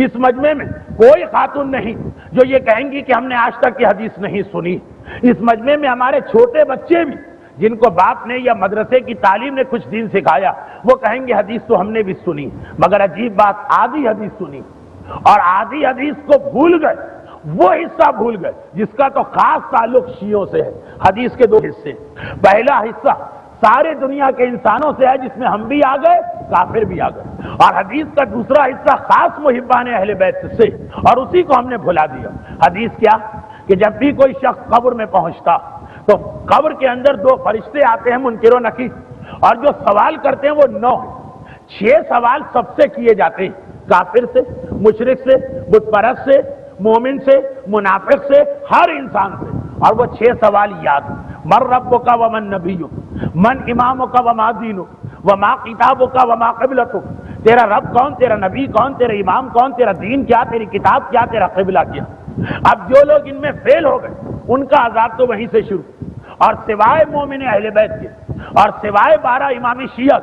اس مجمع میں کوئی خاتون نہیں جو یہ کہیں گی کہ ہم نے آج تک یہ حدیث نہیں سنی، اس مجمع میں ہمارے چھوٹے بچے بھی جن کو باپ نے یا مدرسے کی تعلیم نے کچھ دین سکھایا وہ کہیں گے حدیث تو ہم نے بھی سنی، مگر عجیب بات آدھی حدیث سنی اور آدھی حدیث کو بھول گئے، وہ حصہ بھول گئے جس کا تو خاص تعلق شیعوں سے ہے۔ حدیث کے 2 حصے، پہلا حصہ سارے دنیا کے انسانوں سے ہے جس میں ہم بھی آ گئے کافر بھی آ گئے، اور حدیث کا دوسرا حصہ خاص محبان اہل بیت سے، اور اسی کو ہم نے بھلا دیا۔ حدیث کیا کہ جب بھی کوئی شخص قبر میں پہنچتا تو قبر کے اندر 2 فرشتے آتے ہیں منکر و نکیر، اور جو سوال کرتے ہیں وہ 9 ہیں۔ 6 سوال سب سے کیے جاتے ہیں، کافر سے، مشرک سے، بت پرست سے، مومن سے، منافق سے، ہر انسان سے، اور وہ 6 سوال یاد۔ من ربک ومن نبیک، من امامک وما دینک، وما کتابک وما قبلتک، تیرا رب کون، تیرا نبی کون، تیرا امام کون، تیرا دین کیا، تیری کتاب کیا، تیرا قبلہ کیا۔ اب جو لوگ ان میں فیل ہو گئے ان کا عذاب تو وہیں سے شروع، اور سوائے مومن اہل بیت کے اور سوائے 12 امام شیعہ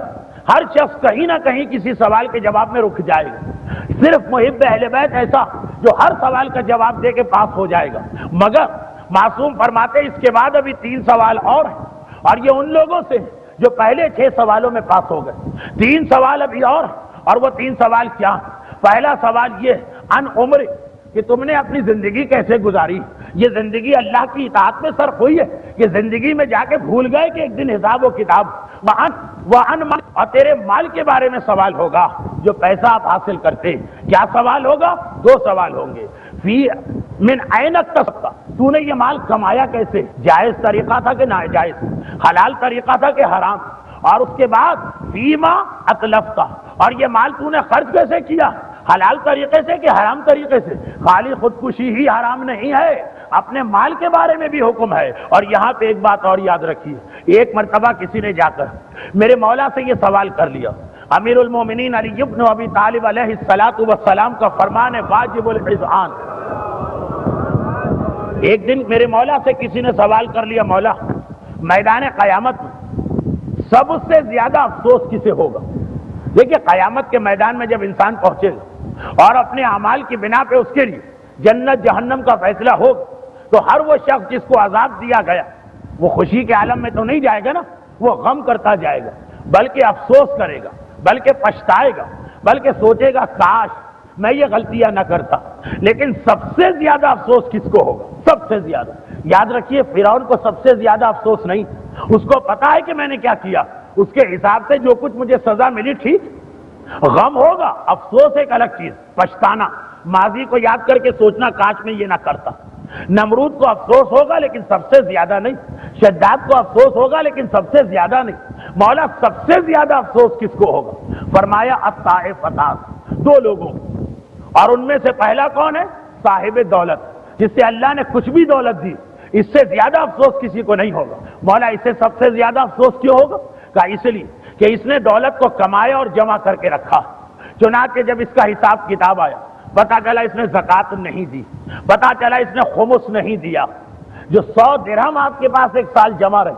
ہر شخص کہیں نہ کہیں کسی سوال کے جواب میں رک جائے گا۔ صرف محب اہل بیت ایسا جو ہر سوال کا جواب دے کے پاس ہو جائے گا، مگر معصوم فرماتے اس کے بعد ابھی 3 سوال اور ہیں، اور یہ ان لوگوں سے جو پہلے 6 سوالوں میں پاس ہو گئے۔ 3 سوال ابھی اور وہ 3 سوال کیا؟ پہلا سوال یہ ان عمر کہ تم نے اپنی زندگی کیسے گزاری، یہ زندگی اللہ کی اطاعت میں صرف ہوئی ہے کہ زندگی میں جا کے بھول گئے کہ ایک دن حساب و کتاب، وَعَنْ مَالِ، اور تیرے مال کے بارے میں سوال ہوگا جو پیسہ آپ حاصل کرتے، کیا سوال ہوگا؟ 2 سوال ہوں گے۔ فی من این اکتسبت، تو نے یہ مال کمایا کیسے، جائز طریقہ تھا کہ ناجائز، حلال طریقہ تھا کہ حرام، اور اس کے بعد فیما اتلفت، اور یہ مال تو نے خرچ کیسے کیا، حلال طریقے سے کہ حرام طریقے سے۔ خالی خودکشی ہی حرام نہیں ہے، اپنے مال کے بارے میں بھی حکم ہے۔ اور یہاں پہ ایک بات اور یاد رکھیے، ایک مرتبہ کسی نے جا کر میرے مولا سے یہ سوال کر لیا، امیر المومنین علی ابن ابی طالب علیہ السلام کا فرمان ہے واجب الاذعان۔ ایک دن میرے مولا سے کسی نے سوال کر لیا، مولا میدان قیامت میں سب سے زیادہ افسوس کسے ہوگا؟ دیکھیے قیامت کے میدان میں جب انسان پہنچے گا اور اپنے اعمال کی بنا پہ اس کے لیے جنت جہنم کا فیصلہ ہوگا تو ہر وہ شخص جس کو عذاب دیا گیا وہ خوشی کے عالم میں تو نہیں جائے گا نا، وہ غم کرتا جائے گا، بلکہ افسوس کرے گا، بلکہ پچھتائے گا، بلکہ سوچے گا کاش میں یہ غلطیاں نہ کرتا۔ لیکن سب سے زیادہ افسوس کس کو ہوگا؟ سب سے زیادہ، یاد رکھیے فرعون کو سب سے زیادہ افسوس نہیں، اس کو پتا ہے کہ میں نے کیا کیا، اس کے حساب سے جو کچھ مجھے سزا ملی ٹھیک، غم ہوگا، افسوس ایک الگ چیز، پچھتانا، ماضی کو یاد کر کے سوچنا کاش میں یہ نہ کرتا۔ نمرود کو افسوس ہوگا لیکن سب سے زیادہ نہیں، شداد کو افسوس ہوگا لیکن سب سے زیادہ نہیں۔ مولا سب سے زیادہ افسوس کس کو ہوگا؟ فرمایا الطائفتان، 2 لوگوں، اور ان میں سے پہلا کون ہے؟ صاحب دولت، جس سے اللہ نے کچھ بھی دولت دی، اس سے زیادہ افسوس کسی کو نہیں ہوگا۔ مولا اسے سب سے زیادہ افسوس کیوں ہوگا؟ کہا اس لیے کہ اس نے دولت کو کمایا اور جمع کر کے رکھا، چنانچہ جب اس کا حساب کتاب آیا پتا چلا اس نے زکات نہیں دی، پتا چلا اس نے خمس نہیں دیا. جو 100 درہم آپ کے پاس ایک سال جمع رہے،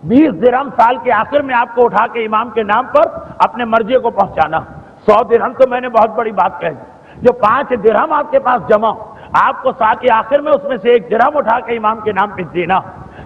20 درہم سال کے آخر میں آپ کو اٹھا کے امام کے نام پر اپنے مرضی کو پہنچانا. 100 درہم تو میں نے بہت بڑی بات کہہ دی. جو 5 درہم آپ کے پاس جمع، آپ کو سال کے آخر میں اس میں سے 1 درہم اٹھا کے امام کے نام پہ دینا.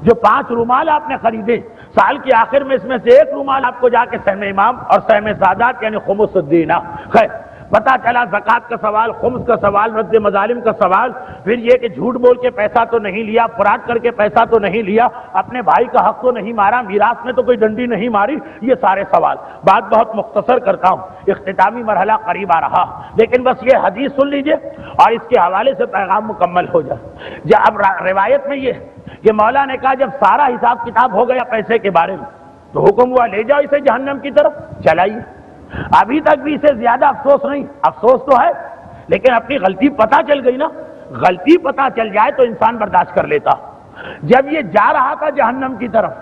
جو 5 رومال آپ نے خریدے، سال کے آخر میں اس میں سے 1 رومال آپ کو جا کے سہم امام اور سہم سادات یعنی خمس دینا. خیر، پتا چلا زکات کا سوال، خمس کا سوال، رد مظالم کا سوال، پھر یہ کہ جھوٹ بول کے پیسہ تو نہیں لیا، فراڈ کر کے پیسہ تو نہیں لیا، اپنے بھائی کا حق تو نہیں مارا، میراث میں تو کوئی ڈنڈی نہیں ماری. یہ سارے سوال. بات بہت مختصر کرتا ہوں، اختتامی مرحلہ قریب آ رہا، لیکن بس یہ حدیث سن لیجئے اور اس کے حوالے سے پیغام مکمل ہو جائے. اب روایت میں یہ کہ مولا نے کہا جب سارا حساب کتاب ہو گیا پیسے کے بارے میں تو حکم ہوا لے جاؤ اسے جہنم کی طرف چلائیے. ابھی تک بھی اسے زیادہ افسوس نہیں، افسوس تو ہے لیکن اپنی غلطی پتہ چل گئی نا. غلطی پتہ چل جائے تو انسان برداشت کر لیتا. جب یہ جا رہا تھا جہنم کی طرف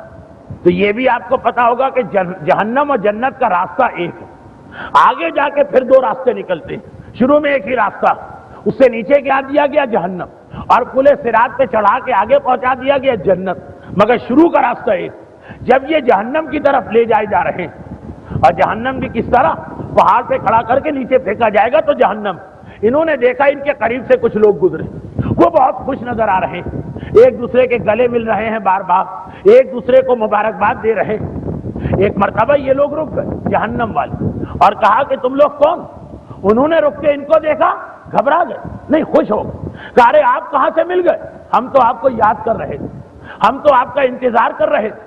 تو یہ بھی آپ کو پتا ہوگا کہ جہنم اور جنت کا راستہ ایک ہے. آگے جا کے پھر 2 راستے نکلتے. شروع میں ایک ہی راستہ، اس سے نیچے کیا دیا گیا جہنم، اور پل صراط پہ چڑھا کے آگے پہنچا دیا گیا جنت. مگر شروع کا راستہ ایک. جب یہ جہنم کی طرف لے جائے جا رہے ہیں، اور جہنم بھی کس طرح پہاڑ پہ کھڑا کر کے نیچے پھینکا جائے گا تو جہنم. انہوں نے دیکھا ان کے قریب سے کچھ لوگ گزرے، وہ بہت خوش نظر آ رہے ہیں، ایک دوسرے کے گلے مل رہے ہیں، بار بار ایک دوسرے کو مبارکباد دے رہے ہیں. ایک مرتبہ یہ لوگ رک گئے جہنم والے اور کہا کہ تم لوگ کون؟ انہوں نے رک کے ان کو دیکھا، گھبرا گئے، نہیں خوش ہو گئے. کہا ارے آپ کہاں سے مل گئے؟ ہم تو آپ کو یاد کر رہے تھے، ہم تو آپ کا انتظار کر رہے تھے.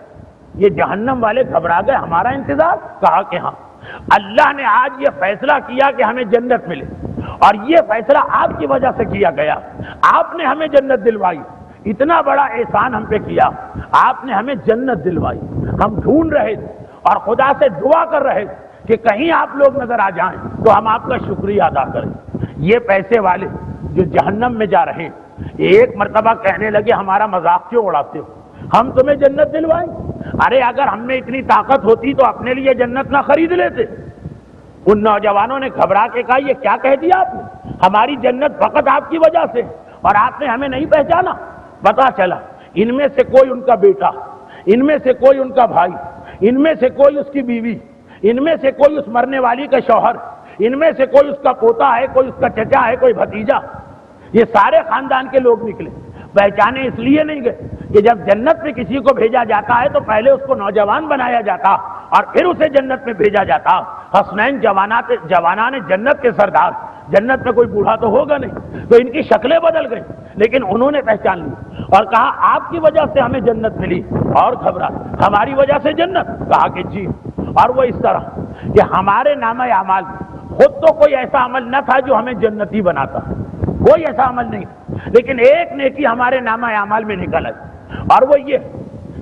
یہ جہنم والے گھبرا گئے، ہمارا انتظار؟ کہا کہ ہاں، اللہ نے آج یہ فیصلہ کیا کہ ہمیں جنت ملے، اور یہ فیصلہ آپ کی وجہ سے کیا گیا. آپ نے ہمیں جنت دلوائی، اتنا بڑا احسان ہم پہ کیا، آپ نے ہمیں جنت دلوائی. ہم ڈھونڈ رہے تھے اور خدا سے دعا کر رہے تھے کہ کہیں آپ لوگ نظر آ جائیں تو ہم آپ کا شکریہ ادا کریں. یہ پیسے والے جو جہنم میں جا رہے ہیں ایک مرتبہ کہنے لگے ہمارا مذاق کیوں اڑاتے ہو، ہم تمہیں جنت دلوائیں؟ ارے اگر ہم میں اتنی طاقت ہوتی تو اپنے لیے جنت نہ خرید لیتے. ان نوجوانوں نے گھبرا کے کہا یہ کیا کہہ دیا آپ نے، ہماری جنت فقط آپ کی وجہ سے، اور آپ نے ہمیں نہیں پہچانا. پتا چلا ان میں سے کوئی ان کا بیٹا، ان میں سے کوئی ان کا بھائی، ان میں سے کوئی اس کی بیوی، ان میں سے کوئی اس مرنے والی کا شوہر، ان میں سے کوئی اس کا پوتا ہے، کوئی اس کا چچا ہے، کوئی بھتیجا. یہ سارے خاندان کے لوگ نکلے. پہچانے اس لیے نہیں گئے کہ جب جنت میں کسی کو بھیجا جاتا ہے تو پہلے اس کو نوجوان بنایا جاتا اور پھر اسے جنت میں بھیجا جاتا. حسنین جوانان جنت کے سردار، جنت میں کوئی بوڑھا تو ہوگا نہیں، تو ان کی شکلیں بدل گئی، لیکن انہوں نے پہچان لی اور کہا آپ کی وجہ سے ہمیں جنت ملی. اور گھبرا، ہماری وجہ سے جنت؟ کہا کہ جی. اور وہ اس طرح کہ ہمارے نامہ اعمال خود تو کوئی ایسا عمل نہ تھا جو ہمیں جنتی بناتا، کوئی ایسا عمل نہیں، لیکن ایک نیکی ہمارے نامہ اعمال میں نکل آئی، اور وہ یہ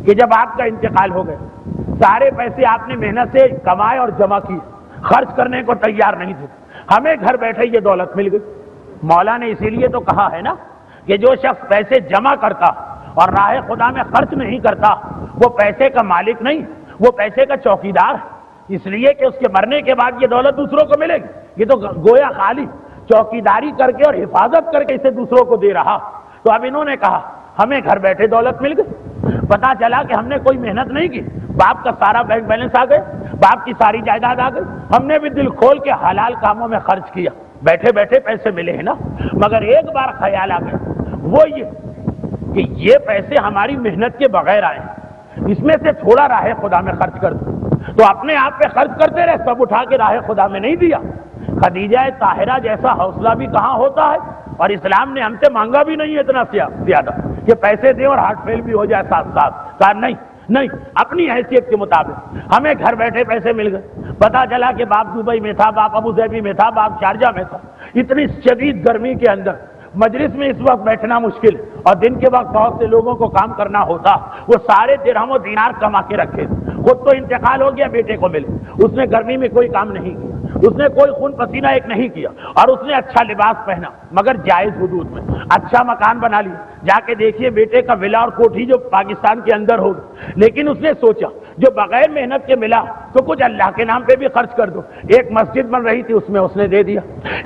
کہ جب آپ کا انتقال ہو گیا، سارے پیسے آپ نے محنت سے کمائے اور جمع کیے، خرچ کرنے کو تیار نہیں تھے، ہمیں گھر بیٹھے یہ دولت مل گئی. مولا نے اسی لیے تو کہا ہے نا کہ جو شخص پیسے جمع کرتا اور راہ خدا میں خرچ نہیں کرتا وہ پیسے کا مالک نہیں، وہ پیسے کا چوکیدار ہے. اس لیے کہ اس کے مرنے کے بعد یہ دولت دوسروں کو ملے گی. یہ تو گویا خالی چوکیداری کر کے اور حفاظت کر کے اسے دوسروں کو دے رہا. تو اب انہوں نے کہا ہمیں گھر بیٹھے دولت مل گئی. پتا چلا کہ ہم نے کوئی محنت نہیں کی، باپ کا سارا بینک بیلنس آ گئے، باپ کی ساری جائیداد آ گئی، ہم نے بھی دل کھول کے حلال کاموں میں خرچ کیا، بیٹھے بیٹھے پیسے ملے ہیں نا. مگر ایک بار خیال آ گیا، وہ یہ کہ یہ پیسے ہماری محنت کے بغیر آئے، اس میں سے تھوڑا راہ خدا میں خرچ کر دو. تو اپنے آپ پہ خرچ کرتے رہے، سب اٹھا کے راہ خدا میں نہیں دیا. خدیجہ طاہرہ جیسا حوصلہ بھی کہاں ہوتا ہے، اور اسلام نے ہم سے مانگا بھی نہیں اتنا زیادہ کہ پیسے دیں اور ہارٹ فیل بھی ہو جائے ساتھ ساتھ. کہا نہیں، اپنی حیثیت کے مطابق ہمیں گھر بیٹھے پیسے مل گئے. پتا چلا کہ باپ دبئی میں تھا، باپ ابو ظہبی میں تھا، باپ شارجہ میں تھا. اتنی شدید گرمی کے اندر مجلس میں اس وقت بیٹھنا مشکل، اور دن کے وقت بہت سے لوگوں کو کام کرنا ہوتا. وہ سارے درہم و دینار کما کے رکھے، خود تو انتقال ہو گیا، بیٹے کو ملے. اس نے گرمی میں کوئی کام نہیں کیا، اس نے کوئی خون پسینہ ایک نہیں کیا، اور اس نے اچھا لباس پہنا مگر جائز حدود میں، اچھا مکان بنا لیا جا کے دیکھیے بیٹے کا ولا اور کوٹھی جو پاکستان کے اندر ہوگی، لیکن اس نے سوچا جو بغیر محنت کے ملا تو کچھ اللہ کے نام پہ بھی خرچ کر دو۔ ایک مسجد بن رہی تھی اس میں اس نے دے دیا،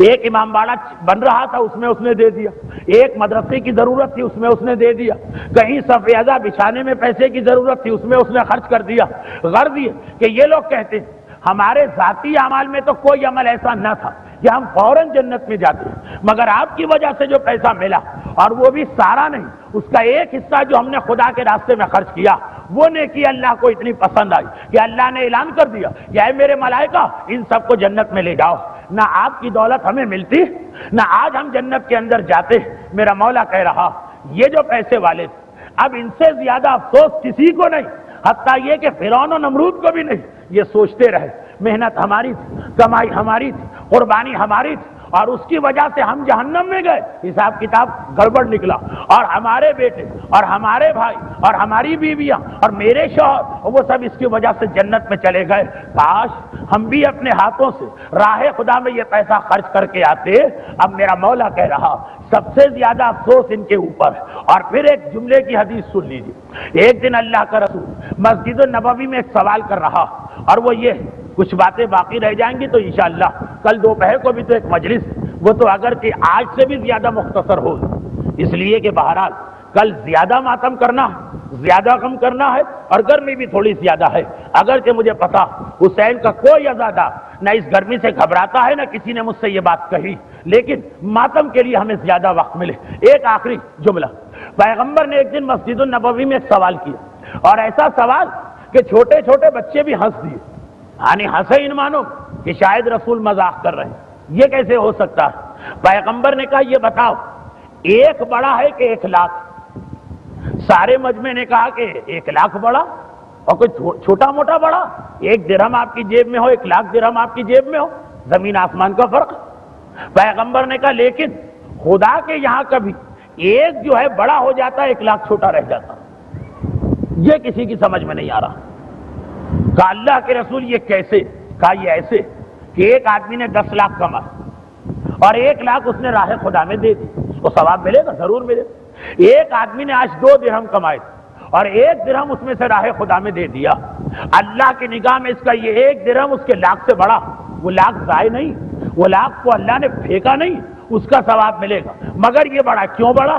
ایک امام باڑہ بن رہا تھا اس میں اس نے دے دیا، ایک مدرسے کی ضرورت تھی اس میں اس نے دے دیا، کہیں صف اعضا بچھانے میں پیسے کی ضرورت تھی اس میں اس نے خرچ کر دیا۔ غرض یہ کہ یہ لوگ کہتے ہیں ہمارے ذاتی اعمال میں تو کوئی عمل ایسا نہ تھا کہ ہم فوراً جنت میں جاتے ہیں، مگر آپ کی وجہ سے جو پیسہ ملا، اور وہ بھی سارا نہیں، اس کا ایک حصہ جو ہم نے خدا کے راستے میں خرچ کیا، وہ نیکی اللہ کو اتنی پسند آئی کہ اللہ نے اعلان کر دیا کہ اے میرے ملائکہ ان سب کو جنت میں لے جاؤ۔ نہ آپ کی دولت ہمیں ملتی، نہ آج ہم جنت کے اندر جاتے۔ میرا مولا کہہ رہا یہ جو پیسے والے تھے، اب ان سے زیادہ افسوس کسی کو نہیں، حتیٰ یہ کہ فرعون و نمرود کو بھی نہیں۔ یہ سوچتے رہے محنت ہماری تھی، کمائی ہماری تھی، قربانی ہماری تھی، اور اس کی وجہ سے ہم جہنم میں گئے، حساب کتاب گڑبڑ نکلا، اور ہمارے بیٹے اور ہمارے بھائی اور ہماری بیویاں اور میرے شوہر وہ سب اس کی وجہ سے جنت میں چلے گئے۔ کاش ہم بھی اپنے ہاتھوں سے راہ خدا میں یہ پیسہ خرچ کر کے آتے۔ اب میرا مولا کہہ رہا سب سے زیادہ افسوس ان کے اوپر ہے۔ اور پھر ایک جملے کی حدیث سن لیجیے۔ ایک دن اللہ کا رسول مسجد النبوی میں ایک سوال کر رہا، اور وہ یہ، کچھ باتیں باقی رہ جائیں گی تو انشاءاللہ کل دوپہر کو بھی تو ایک مجلس، وہ تو اگر کہ آج سے بھی زیادہ مختصر ہو، اس لیے کہ بہرحال کل زیادہ ماتم کرنا، زیادہ غم کرنا ہے، اور گرمی بھی تھوڑی زیادہ ہے۔ اگرچہ مجھے پتا حسین کا کوئی عزادہ نہ اس گرمی سے گھبراتا ہے، نہ کسی نے مجھ سے یہ بات کہی، لیکن ماتم کے لیے ہمیں زیادہ وقت ملے۔ ایک آخری جملہ، پیغمبر نے ایک دن مسجد النبوی میں ایک سوال کیا، اور ایسا سوال کہ چھوٹے چھوٹے بچے بھی ہنس دیے، یعنی ہنسے ان مانو کہ شاید رسول مذاق کر رہے ہیں، یہ کیسے ہو سکتا ہے؟ پیغمبر نے کہا یہ بتاؤ ایک بڑا ہے کہ 1,00,000؟ سارے مجمع نے کہا کہ 1,00,000 بڑا، اور کوئی چھوٹا موٹا بڑا؟ 1 درہم آپ کی جیب میں ہو، 1,00,000 درہم آپ کی جیب میں ہو، زمین آسمان کا فرق۔ پیغمبر نے کہا لیکن خدا کے یہاں کبھی ایک جو ہے بڑا ہو جاتا ہے، 1,00,000 چھوٹا رہ جاتا، یہ کسی کی سمجھ میں نہیں آ رہا۔ کہا اللہ کے رسول یہ کیسے؟ کہا یہ ایسے کہ ایک آدمی نے 10 لاکھ کمائے، اور 1,00,000 اس نے راہ خدا میں دے دی، اس کو ثواب ملے گا، ضرور ملے گا۔ ایک آدمی نے آج 2 درہم کمائے، اور 1 درہم اس میں سے راہ خدا میں دے دیا، اللہ کی نگاہ میں اس کا یہ 1 درہم اس کے 1,00,000 سے بڑا، وہ 1,00,000 ضائع نہیں، وہ 1,00,000 کو اللہ نے پھینکا نہیں، اس کا ثواب ملے گا۔ مگر یہ بڑا کیوں بڑا؟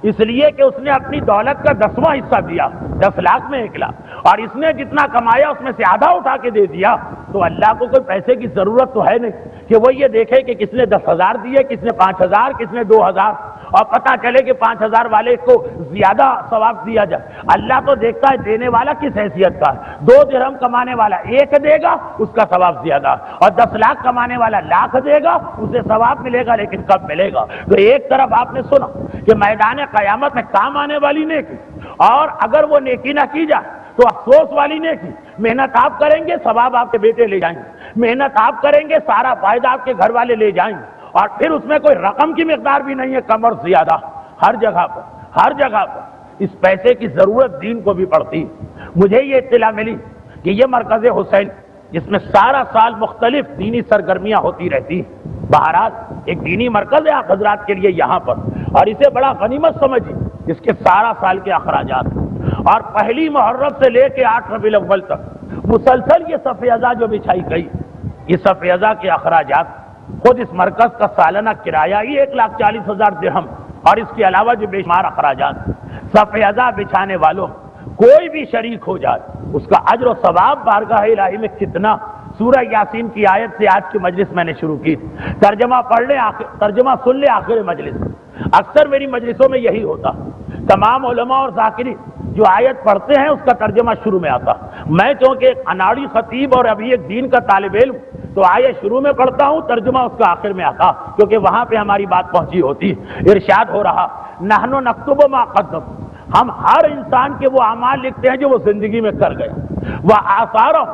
اس لیے کہ اس نے اپنی دولت کا 10واں حصہ دیا، 10 لاکھ میں 1,00,000، اور اس نے جتنا کمایا اس میں سے آدھا اٹھا کے دے دیا۔ تو اللہ کو کوئی پیسے کی ضرورت تو ہے نہیں کہ وہ یہ دیکھے کہ کس نے 10,000 دیے، کس نے 5,000، کس نے 2,000، اور پتہ چلے کہ 5,000 والے کو زیادہ ثواب دیا جائے۔ اللہ تو دیکھتا ہے دینے والا کس حیثیت کا ہے۔ 2 درہم کمانے والا 1 دے گا، اس کا ثواب زیادہ، اور 10 لاکھ کمانے والا 1,00,000 دے گا، اسے ثواب ملے گا، لیکن کب ملے گا؟ تو ایک طرف آپ نے سنا کہ میدان قیامت میں کام آنے والی نیکی، اور اگر وہ نیکی نہ کی جائے تو افسوس والی نیکی۔ محنت آپ کریں گے، ثواب آپ کے بیٹے لے جائیں گے، محنت آپ کریں گے، سارا فائدہ آپ کے گھر والے لے جائیں گے، اور پھر اس میں کوئی رقم کی مقدار بھی نہیں ہے، کم اور زیادہ، ہر جگہ پر اس پیسے کی ضرورت دین کو بھی پڑتی ہے۔ مجھے یہ اطلاع ملی کہ یہ مرکز حسین، جس میں سارا سال مختلف دینی سرگرمیاں ہوتی رہتی ہیں، بہرحال ایک دینی مرکز ہے آپ حضرات کے لیے یہاں پر، اور اسے بڑا غنیمت سمجھیے، اس کے سارا سال کے اخراجات، اور پہلی محرم سے لے کے 8 ربیع الاول تک مسلسل یہ صف اعضا جو بچھائی گئی، یہ صف اعضا کے اخراجات، خود اس مرکز کا سالانہ کرایہ ہی 1,40,000 درہم، اور اس کے علاوہ جو بے شمار اخراجات۔ صف اعضا بچھانے والوں کوئی بھی شریک ہو جائے، اس کا اجر و ثواب بارگاہ الہی میں کتنا۔ سورہ یاسین کی آیت سے آج کی مجلس میں نے شروع کی، ترجمہ پڑھ لیں، ترجمہ سن لیں آخر مجلس۔ اکثر میری مجلسوں میں یہی ہوتا، تمام علماء اور ذاکرین جو آیت پڑھتے ہیں اس کا ترجمہ شروع میں آتا، میں چونکہ ایک اناڑی خطیب اور ابھی ایک دین کا طالب علم، تو آیت شروع میں پڑھتا ہوں، ترجمہ اس کا آخر میں آتا، کیونکہ وہاں پہ ہماری بات پہنچی ہوتی۔ ارشاد ہو رہا نحن نکتب ما قدم، ہم ہر انسان کے وہ اعمال لکھتے ہیں جو وہ زندگی میں کر گیا، وہ آثاروں،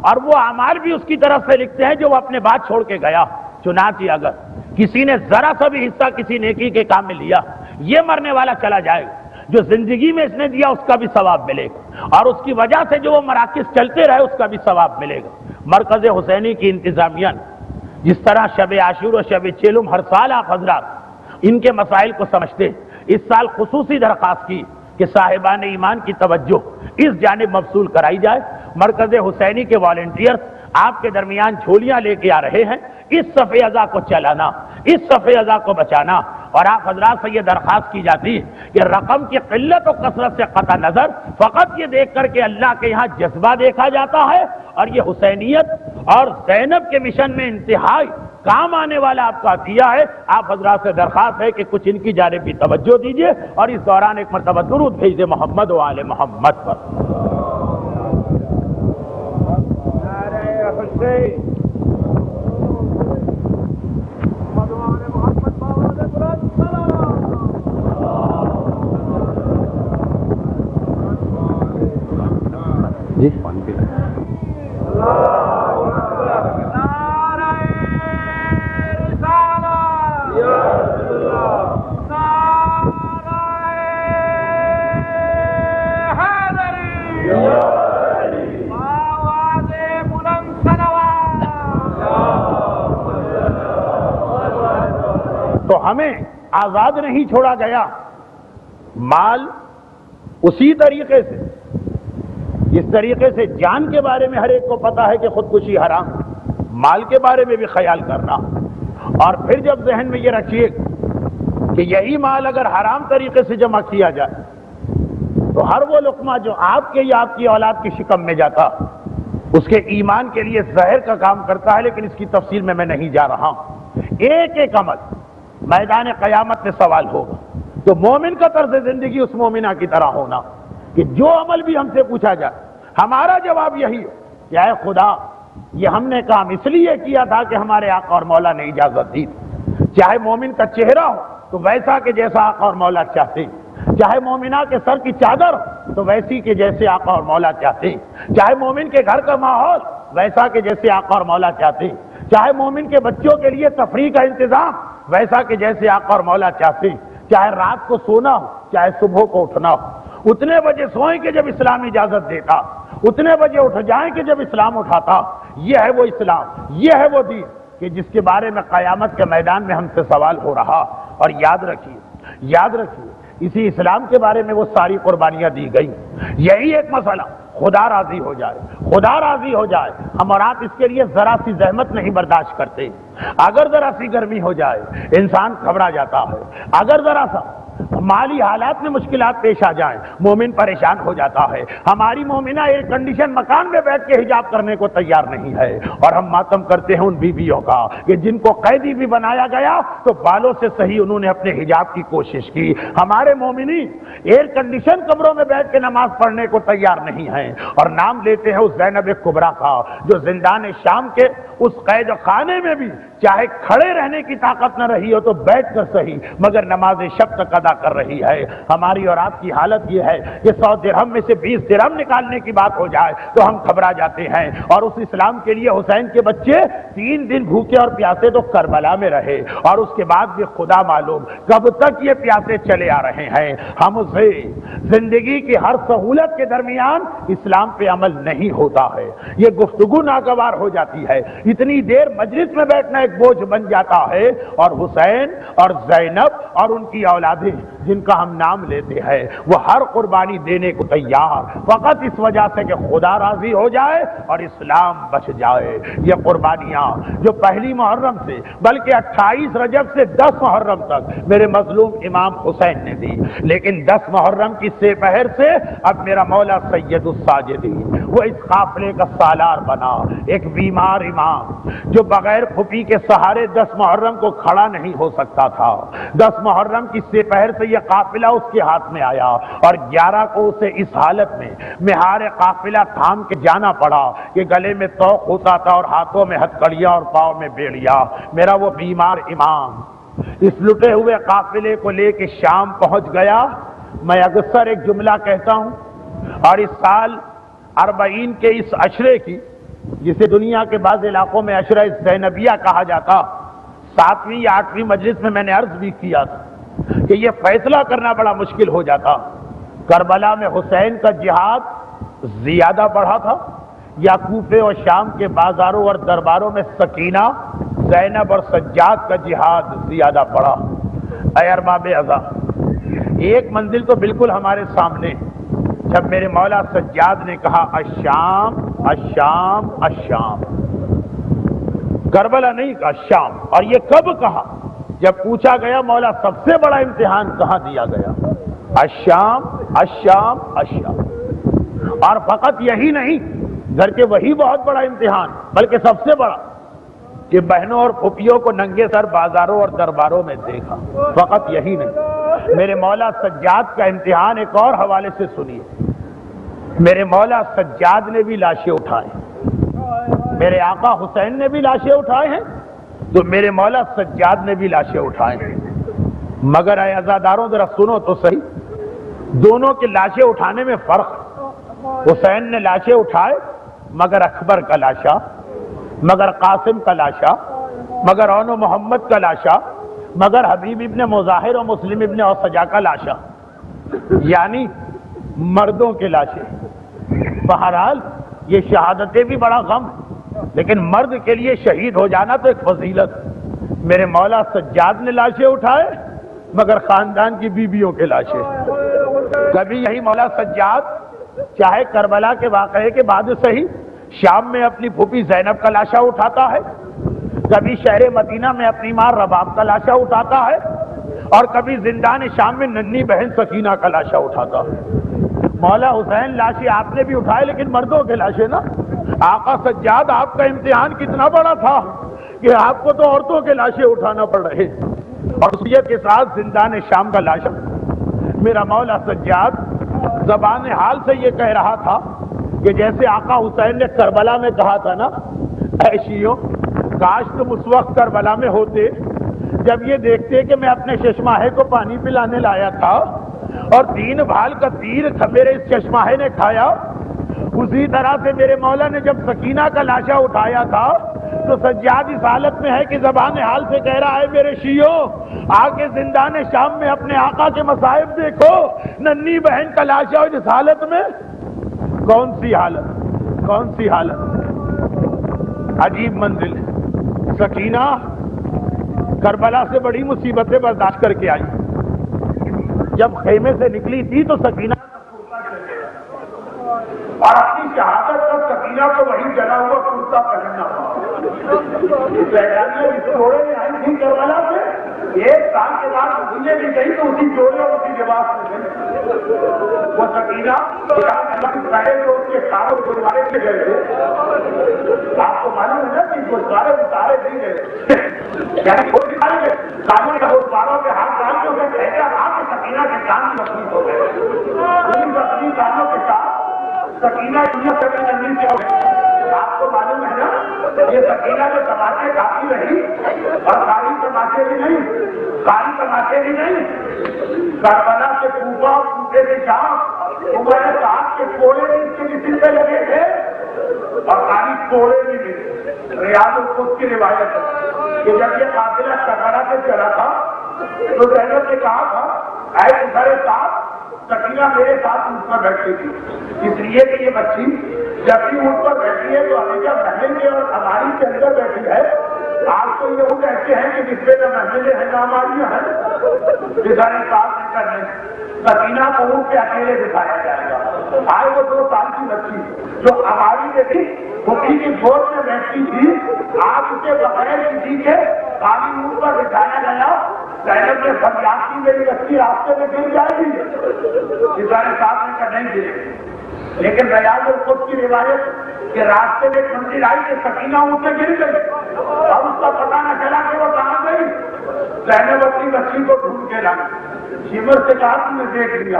اور وہ اعمال بھی اس کی طرف سے لکھتے ہیں جو وہ اپنے بعد چھوڑ کے گیا۔ چنانچہ اگر کسی نے ذرا سا بھی حصہ کسی نیکی کے کام میں لیا، یہ مرنے والا چلا جائے گا، جو زندگی میں اس نے دیا اس کا بھی ثواب ملے گا، اور اس کی وجہ سے جو وہ مراکز چلتے رہے اس کا بھی ثواب ملے گا۔ مرکز حسینی کی انتظامیہ جس طرح شب عاشور و شب چیلم ہر سال آپ حضرات ان کے مسائل کو سمجھتے، اس سال خصوصی درخواست کی کہ صاحبان ایمان کی توجہ اس جانب مبذول کرائی جائے۔ مرکز حسینی کے والنٹیئرز آپ کے درمیان جھولیاں لے کے آ رہے ہیں، اس صف ازا کو چلانا، اس صف ازا کو بچانا، اور آپ حضرات سے یہ درخواست کی جاتی ہے کہ رقم کی قلت و کثرت سے قطع نظر فقط یہ دیکھ کر کہ اللہ کے یہاں جذبہ دیکھا جاتا ہے، اور یہ حسینیت اور زینب کے مشن میں انتہائی کام آنے والا آپ کا عطیہ ہے۔ آپ حضرات سے درخواست ہے کہ کچھ ان کی جانب بھی توجہ دیجیے، اور اس دوران ایک مرتبہ درود بھیج دے محمد و آل محمد پر۔ جی تو ہمیں آزاد نہیں چھوڑا گیا، مال اسی طریقے سے، اس طریقے سے جان کے بارے میں ہر ایک کو پتا ہے کہ خودکشی حرام، مال کے بارے میں بھی خیال کرنا، اور پھر جب ذہن میں یہ رکھیے کہ یہی مال اگر حرام طریقے سے جمع کیا جائے تو ہر وہ لقمہ جو آپ کے یا آپ کی اولاد کی شکم میں جاتا اس کے ایمان کے لیے زہر کا کام کرتا ہے، لیکن اس کی تفصیل میں نہیں جا رہا ہوں۔ ایک ایک عمل میدان قیامت میں سوال ہوگا، تو مومن کا طرز زندگی اس مومنہ کی طرح ہونا کہ جو عمل بھی ہم سے پوچھا جائے ہمارا جواب یہی ہو کہ اے خدا، یہ ہم نے کام اس لیے کیا تھا کہ ہمارے آقا اور مولا نے اجازت دی۔ چاہے مومن کا چہرہ ہو تو ویسا کہ جیسا آقا اور مولا چاہتے، چاہے مومنہ کے سر کی چادر ہو تو ویسی کہ جیسے آقا اور مولا چاہتے، چاہے مومن کے گھر کا ماحول ویسا کہ جیسے آقا اور مولا چاہتے، چاہے مومن کے بچوں کے لیے تفریح کا انتظام ویسا کہ جیسے آقا اور مولا چاہتے، چاہے رات کو سونا ہو چاہے صبح کو اٹھنا ہو، اتنے بجے سوئیں کہ جب اسلام اجازت دیتا، اتنے بجے اٹھ جائیں کہ جب اسلام اٹھاتا۔ یہ ہے وہ اسلام، یہ ہے وہ دین کہ جس کے بارے میں قیامت کے میدان میں ہم سے سوال ہو رہا۔ اور یاد رکھیے اسی اسلام کے بارے میں وہ ساری قربانیاں دی گئی۔ یہی ایک مسئلہ، خدا راضی ہو جائے، ہم اور آپ اس کے لیے ذرا سی زحمت نہیں برداشت کرتے۔ اگر ذرا سی گرمی ہو جائے انسان گھبرا جاتا ہے، اگر ذرا سا مالی حالات میں مشکلات پیش آ جائیں مومن پریشان ہو جاتا ہے۔ ہماری مومنہ ایئر کنڈیشن مکان میں بیٹھ کے حجاب کرنے کو تیار نہیں ہے، اور ہم ماتم کرتے ہیں ان بیویوں کا کہ جن کو قیدی بھی بنایا گیا تو بالوں سے صحیح انہوں نے اپنے حجاب کی کوشش کی۔ ہمارے مومنین ایئر کنڈیشن کمروں میں بیٹھ کے نماز پڑھنے کو تیار نہیں ہیں، اور نام لیتے ہیں اس زینب کبریٰ کا جو زندان شام کے اس قید خانے میں بھی چاہے کھڑے رہنے کی طاقت نہ رہی ہو تو بیٹھ کر صحیح مگر نماز شب تک ادا کر رہی ہے۔ ہماری اور آپ کی حالت یہ ہے کہ 100 درہم میں سے 20 درہم نکالنے کی بات ہو جائے تو ہم گھبرا جاتے ہیں، اور اس اسلام کے لیے حسین کے بچے 3 دن بھوکے اور پیاسے تو کربلا میں رہے، اور اس کے بعد بھی خدا معلوم کب تک یہ پیاسے چلے آ رہے ہیں۔ ہم اسے زندگی کی ہر سہولت کے درمیان اسلام پہ عمل نہیں ہوتا ہے، یہ گفتگو ناگوار ہو جاتی ہے، اتنی دیر مجلس میں بیٹھنا ایک بوجھ بن جاتا ہے، اور حسین اور زینب اور ان کی اولادیں جن کا ہم نام لیتے ہیں وہ ہر قربانی دینے کو تیار، فقط اس وجہ سے کہ خدا راضی ہو جائے اور اسلام بچ جائے۔ یہ قربانیاں جو پہلی محرم سے بلکہ 28 رجب سے 10 محرم تک میرے مظلوم امام حسین نے دی، لیکن 10 محرم کی سپہر سے اب میرا مولا سید الساجدین وہ اس قافلے کا سالار بنا، ایک بیمار امام جو بغیر پھپھی کے سہارے 10 محرم کو کھڑا نہیں ہو سکتا تھا۔ 10 محرم کی سپہر سے یہ قافلہ اس کے ہاتھ میں آیا، اور 11 کو اسے اس حالت میں مہار قافلہ تھام کے جانا پڑا کہ گلے میں طوق ہوتا تھا اور ہاتھوں میں ہتھکڑیاں اور پاؤں میں بیڑیا۔ میرا وہ بیمار امام اس لٹے ہوئے قافلے کو لے کے شام پہنچ گیا۔ میں اکثر ایک جملہ کہتا ہوں، اور اس سال 40 کے اس عشرے کی جسے دنیا کے بعض علاقوں میں عشرہ زینبیہ کہا جاتا، 7ویں یا 8ویں مجلس میں میں نے عرض بھی کیا تھا کہ یہ فیصلہ کرنا بڑا مشکل ہو جاتا، کربلا میں حسین کا جہاد زیادہ بڑھا تھا یا کوفے اور شام کے بازاروں اور درباروں میں سکینہ، زینب اور سجاد کا جہاد زیادہ بڑھا۔ اے ارباب عزا، ایک منزل تو بالکل ہمارے سامنے، جب میرے مولا سجاد نے کہا الشام الشام الشام، کربلا نہیں کہا شام. اور یہ کب کہا؟ جب پوچھا گیا مولا سب سے بڑا امتحان کہاں دیا گیا؟ الشام الشام الشام. اور فقط یہی نہیں، گھر کے وہی بہت بڑا امتحان، بلکہ سب سے بڑا کہ بہنوں اور پھوپھیوں کو ننگے سر بازاروں اور درباروں میں دیکھا. فقط یہی نہیں، میرے مولا سجاد کا امتحان ایک اور حوالے سے سنیے. میرے مولا سجاد نے بھی لاشیں اٹھائے، میرے آقا حسین نے بھی لاشیں اٹھائے ہیں، تو میرے مولا سجاد نے بھی لاشیں اٹھائے ہیں. مگر اے عزاداروں ذرا سنو تو صحیح، دونوں کے لاشیں اٹھانے میں فرق. حسین نے لاشیں اٹھائے مگر اکبر کا لاشا، مگر قاسم کا لاشا، مگر اون و محمد کا لاشا، مگر حبیب ابن مظاہر اور مسلم ابن اوسجا کا لاشا، یعنی مردوں کے لاشیں. بہرحال یہ شہادتیں بھی بڑا غم، لیکن مرد کے لیے شہید ہو جانا تو ایک فضیلت. میرے مولا سجاد نے لاشیں اٹھائے مگر خاندان کی بیویوں کے لاشیں. کبھی یہی مولا سجاد چاہے کربلا کے واقعے کے بعد سے ہی شام میں اپنی پھوپھی زینب کا لاشا اٹھاتا ہے، کبھی شہر مدینہ میں اپنی ماں رباب کا لاشا اٹھاتا ہے، اور کبھی زندان شام میں ننھی بہن سکینہ کا لاشا اٹھاتا ہے. مولا حسین لاشیں آپ نے بھی اٹھائے لیکن مردوں کے لاشیں نا. آقا سجاد آپ کا امتحان کتنا بڑا تھا کہ آپ کو تو عورتوں کے لاشیں اٹھانا پڑ رہے، اور اسی کے ساتھ زندان شام کا لاشا. میرا مولا سجاد زبان حال سے یہ کہہ رہا تھا کہ جیسے آقا حسین نے کربلا میں کہا تھا نا، اے شیعوں کاش تم اس وقت کربلا میں ہوتے جب یہ دیکھتے کہ میں اپنے چشماہے کو پانی پلانے لایا تھا اور 3 بھال کا تیر میرے اس چشماہے نے کھایا. اسی طرح سے میرے مولا نے جب سکینہ کا لاشا اٹھایا تھا تو سجاد اس حالت میں ہے کہ زبان حال سے کہہ رہا ہے میرے شیعوں آ کے زندان شام میں اپنے آقا کے مصائب دیکھو، ننھی بہن کا لاشا اس حالت میں. کون سی حالت، کون سی حالت. عجیب منزل ہے. سکینہ کربلا سے بڑی مصیبتیں برداشت کر کے آئی. جب خیمے سے نکلی تھی تو سکینہ اور اپنی شہادت پر سکینہ کو وہی جلا ہوا کرتا پہننا جوڑے میں آئی تھی کربلا سے. 1 سال کے بعد دنیا بھی گئی تو اسی جوڑے اور اسی لباس میں گئی. وہ سکینہ پہلے تو اس کے سارے گردوارے سے گئے تھے. آپ کو معلوم ہے نا کہ گردوارے اتارے نہیں گئے، یعنی وہ دکھائیں گے قانون کا گردواروں کے ہاتھ ڈال کے اسے کہتا رہا کہ سکینہ کے کام تکلیف ہو گئے. ان زخمی کاموں کے ساتھ سکینہ دنیا سے تکلیف سے ہو گئی. آپ کو معلوم ہے نا یہ سکینہ جو تماشے کافی رہی، اور کاری تماشے بھی نہیں، کاری تماشے بھی نہیں. کربلا سے کوفہ، کوفے سے شام، عمر صاحب کے کوڑے بھی اس کے کسی پہ لگے تھے اور کاری کوڑے بھی ملے. ریاض القدس کی روایت ہے کہ جب یہ قافلہ کربلا سے چلا تھا تو زینب نے کہا تھا اے تمہارے ساتھ سکینہ میرے ساتھ اونٹ پر بیٹھتی تھی، اس لیے کہ یہ بچی جب بھی اونٹ پر بیٹھی ہے تو ہمیشہ محل میں اور ہماری کے اندر بیٹھی ہے. آج تو یہ اونٹ ایسے ہیں کہ جس پہ نہ محلیں ہیں نہ ہماریاں ہیں. بظاہر صاف نہیں کرنے سکینہ کو اونٹ پہ اکیلے دکھایا جائے گا. آئے وہ 2 سال کی بچی جو ہماری میں تھی پھوپھی کی گود میں بیٹھتی تھی، آج اسے بغیر کسی کے خالی اونٹ پر بٹھایا گیا. زینب نے فریاد کی میری بچی راستے میں گر جائے گی. بظاہر صاحب نے کہا نہیں گرے. لیکن ریاض القدس کی روایت کہ راستے میں ایک منزل آئی کہ سکینہ اونٹ سے گر گئی اور اس کا پتہ نہ چلا کہ وہ کہاں گئی. زینب اپنی بچی کو ڈھونڈ کے لائی. شمر سے کہا تم نے دیکھ لیا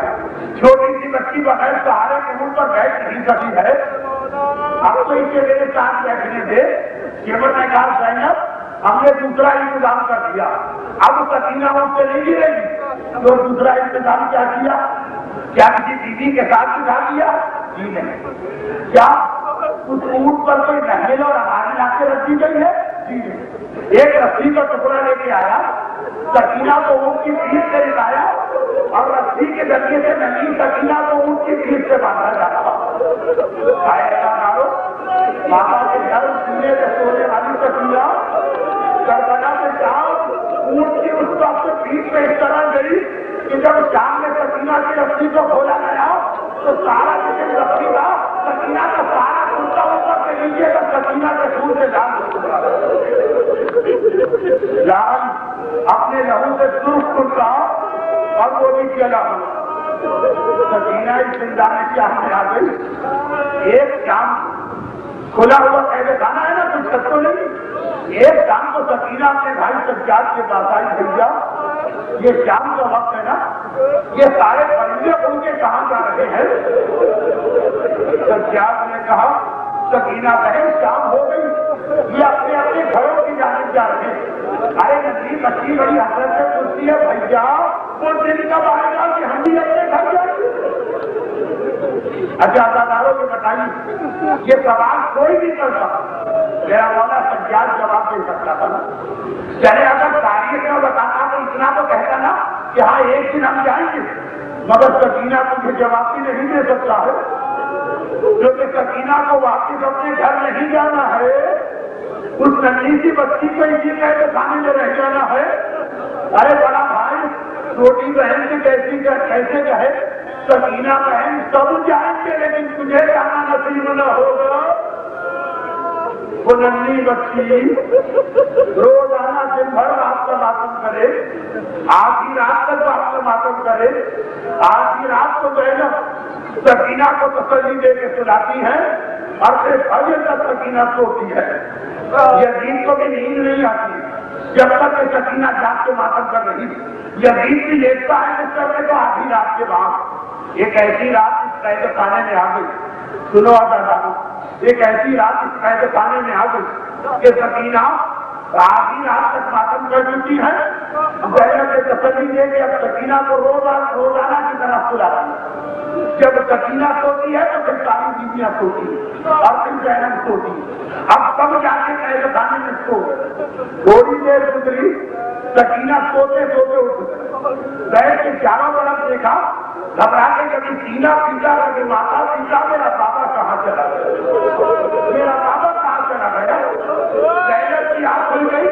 چھوٹی سی بچی بغیر سہارے کے اونٹ پر بیٹھ نہیں سکی ہے، اب تو اسے میرے ساتھ بیٹھنے دے. شمر نے کہا زینب ہم نے دوسرا انتظام کر دیا، اب سکینہ اونٹ سے نہیں گرے گی. تو دوسرا انتظام کیا کیا؟ کیا کسی بیوی کے ساتھ بٹھا دیا؟ جی نہیں. کیا اس اونٹ پر کوئی محل اور ہماری لا کے رکھی گئی ہے؟ جی نہیں. ایک رسی کا ٹکڑا لے کے آیا، سکینہ کو اونٹ کی پیٹھ سے لٹایا اور رسی کے ذریعے سے ننھی سکینہ کو اونٹ کی پیٹھ سے باندھا جا رہا. ماما کے گھر سینے سے سونے والی سکینہ کربلا سے شام اونٹ کی اس وقت پیٹ میں اس طرح گئی کہ جب شام میں سکینہ کی رسی کو کھولا گیا تو سارا جسم رسی تھا، سکینہ کا سارا کرتا اوپر سے نیچے کا سکینہ کے خون سے جان اپنے لہو سے سرخ کرتا اور وہ بھی چلا سکینہ اس زندہ میں کیا میں آ گئی. ایک شام کھلا ہوا قید خانہ ہے نا، کچھ سب تو نہیں. ایک شام کو سکینہ اپنے بھائی سجاد کے پاس آئی، بھیا یہ شام کا وقت ہے نا، یہ سارے پرندے ان کے کہاں جا رہے ہیں؟ سجاد نے کہا سکینہ بہن شام ہو گئی، یہ اپنے اپنے گھروں کی جانب جا رہے ہیں. ارے نبی بچی بڑی حسرت سے پوچھتی ہے بھیا وہ دن کب آئے گا کہ ہم بھی اپنے گھر جائیں؟ اچھا اداروں کو بتائیے یہ سوال کوئی نہیں کرتا، میرا مولا سجاد جواب دے سکتا تھا نا. چلے اگر تاریخ میں بتانا تو اتنا تو کہتا نا کہ ہاں ایک دن ہم جائیں گے، مگر سکینہ تجھے جواب بھی نہیں دے سکتا ہے کیونکہ سکینہ کو واپس اپنے گھر نہیں جانا ہے، اس ننھی سی بچی کو اسی قید خانے میں رہ جانا ہے. ارے بڑا بھائی چھوٹی بہن سے کیسے کہے سکینہ بہن سب جائیں گے لیکن تجھے جانا نصیب نہ ہوگا. وہ ننھی بچی روزانہ دن بھر رات کا ماتم کرے، آدھی رات تک رات کا ماتم کرے، آدھی رات کو زینب سکینہ کو تسلی دے کے سلاتی ہے اور پھر فجر تک سکینہ سوتی ہے. یزید کو بھی نیند نہیں آتی جب تک کہ سکینہ جاگ کے ماتم کر رہی. یزید بھی لیٹتا ہے جس طرح کو آدھی رات کے بعد. ایک ایسی رات اس قید خانے میں آ گئی، سنو آدھا ایک ایسی رات اس قید خانے میں آ گئی کہ سکینہ آدھی رات تک ماتم کر چکی ہے. زینب نے تسلی دے کہ اب سکینہ کو روزانہ کی طرح سلاتی ہے. جب سکینہ سوتی ہے تو پھر ساری بیویاں سوتی ہیں اور پھر زینب سوتی ہے. اب سب جا کے قید خانے میں سو تھوڑی دیر گزری، سکینہ سوتے سوتے اٹھ بیٹھ کے چاروں طرف دیکھا، گھبرا کے کبھی سینہ پیٹا کبھی ماتا پیٹا، میرا بابا کہاں چلا گیا، میرا بابا کہاں چلا گیا. زینب کی آنکھ کھل گئی.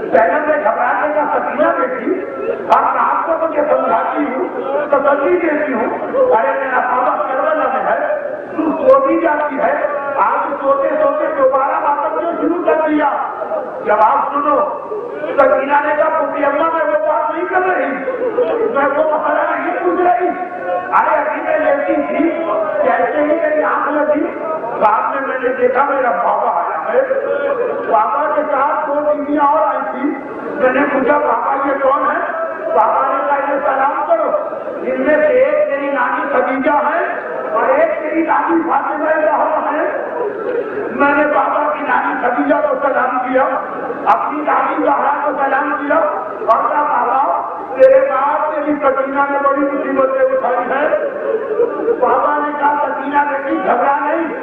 زینب نے گھبرا کے کہا سکینہ بیٹی اور رات کو مجھے سمجھاتی ہوں تسلی دیتی ہوں، ارے میرا بابا کربلا میں ہے، تو سو بھی جاتی ہے، آج سوتے سوتے دوبارہ ماتم کیوں شروع کر دیا؟ جواب سنو. سکینہ نے کہا پوری اللہ میں وہ بات نہیں کر رہی، میں وہ مسئلہ نہیں پوچھ رہی. ارے ابھی میں لیتی تھی جیسے ہی میری آنکھ لگی بعد میں نے دیکھا میرا بابا آیا ہے. بابا کے ساتھ دو بیویاں اور آئی تھی. میں نے پوچھا بابا یہ کون ہے؟ بابا نے کہا یہ سلام کرو، ان میں سے ایک میری نانی خدیجہ ہے اور ایک میری نانی فاطمہ زہرا ہے. میں نے بابا کی نانی خدیجہ کو سلام کیا، اپنی نانی زہرا کو سلام کیا اور کہا بابا تیرے بعد میری سکینہ نے بڑی مصیبتیں اٹھائی ہے. بابا نے کہا سکینہ بیٹی گھبرا نہیں،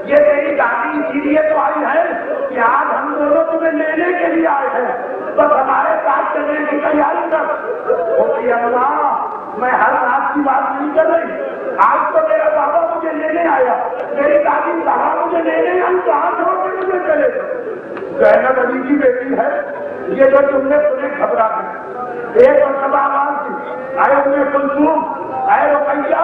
یہ تیری دادی اسی لیے تو آئی ہے کہ آج ہم دونوں تمہیں لینے کے لیے آئے ہیں، بس ہمارے ساتھ چلنے کی تیاری کر. اوکے اللہ میں ہر رات کی بات نہیں کر رہی، آج تو میرا بابا مجھے لینے آیا، میری دادی زہرا مجھے لینے آئی، کہاں چھوڑ کے مجھے چلے. زینب علی کی بیٹی ہے، یہ جو تم نے تمہیں گھبرا دی. ایک مرتبہ آواز دی اے ام کلثوم، اے رقیہ،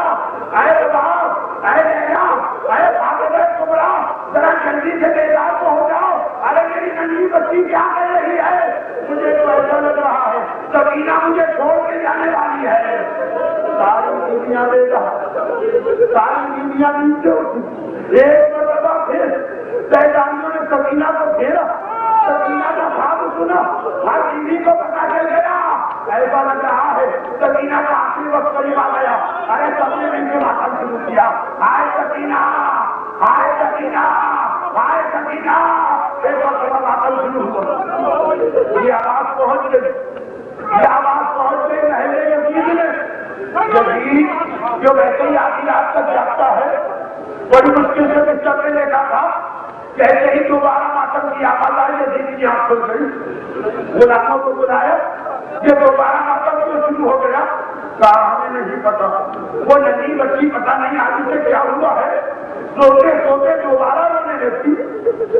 اے رباب، اے لیلا، اے فاطمہ کبریٰ، ذرا جلدی سے بیدار تو ہو جاؤ. ارے میری ننھی بچی کیا کر رہی ہے؟ مجھے تو ایسا لگ رہا ہے سکینہ مجھے چھوڑ کے جانے والی ہے. ساری بیویاں بیدار، ساری بیویاں نیچے اٹھی. ایک مرتبہ پھر شیطانیوں نے سکینہ کو گھیرا. سکینہ کا خواب سنا، ہر بیوی کو پتا چل گیا، ایسا لگ رہا ہے سکینہ کا آخری وقت قریب آ گیا. ارے سب نے مل کے ماتم شروع کیا، ہائے سکینہ، ہائے سکینہ، ہائے سکینہ. ایک وقت ماتم شروع ہوا. یہ آواز پہنچ گئی، یہ آواز پہنچ گئی محلے یزید میں. یزید جو ویسے ہی آدھی رات تک جاگتا ہے، بڑی مشکل سے بستر میں دیکھا تھا، جیسے ہی دوبارہ ماتم کی آواز آئی یزید کی آنکھ کھل گئی. غلاموں کو بلایا، یہ دوبارہ ماتم کیوں شروع ہو گیا؟ کہا ہمیں نہیں پتا، وہ ننھی بچی پتا نہیں آگے سے کیا ہوا ہے، سوتے سوتے دوبارہ رونے لگتی.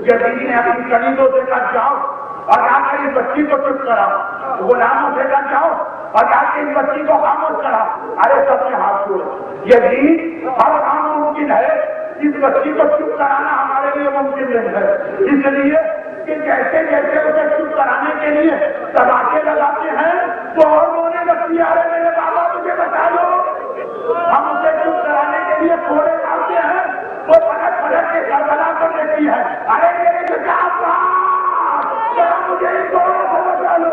یزید نے اپنی کلیدوں سے کہا جاؤ اور جا کر اس بچی کو چپ کراؤ، غلاموں سے کر جاؤ اور جا کے اس بچی کو خاموش کراؤ۔ ارے سب نے ہاتھ چھوڑے، یہ ہر کام ممکن ہے، اس بچی کو چپ کرانا ہمارے لیے ممکن نہیں ہے، اس لیے کہ جیسے جیسے اسے چپ کرانے کے لیے تماچے لگاتے ہیں تو اور رونے لگتی ہے، ارے میرے بابا مجھے بتا لو۔ ہم اسے چپ کرانے کے لیے تھوڑے ڈالتے ہیں، وہ پلٹ پلٹ کے کربلا کر دیتی ہے، ارے میرے بیٹا مجھے اس دونوں کو بتا لو۔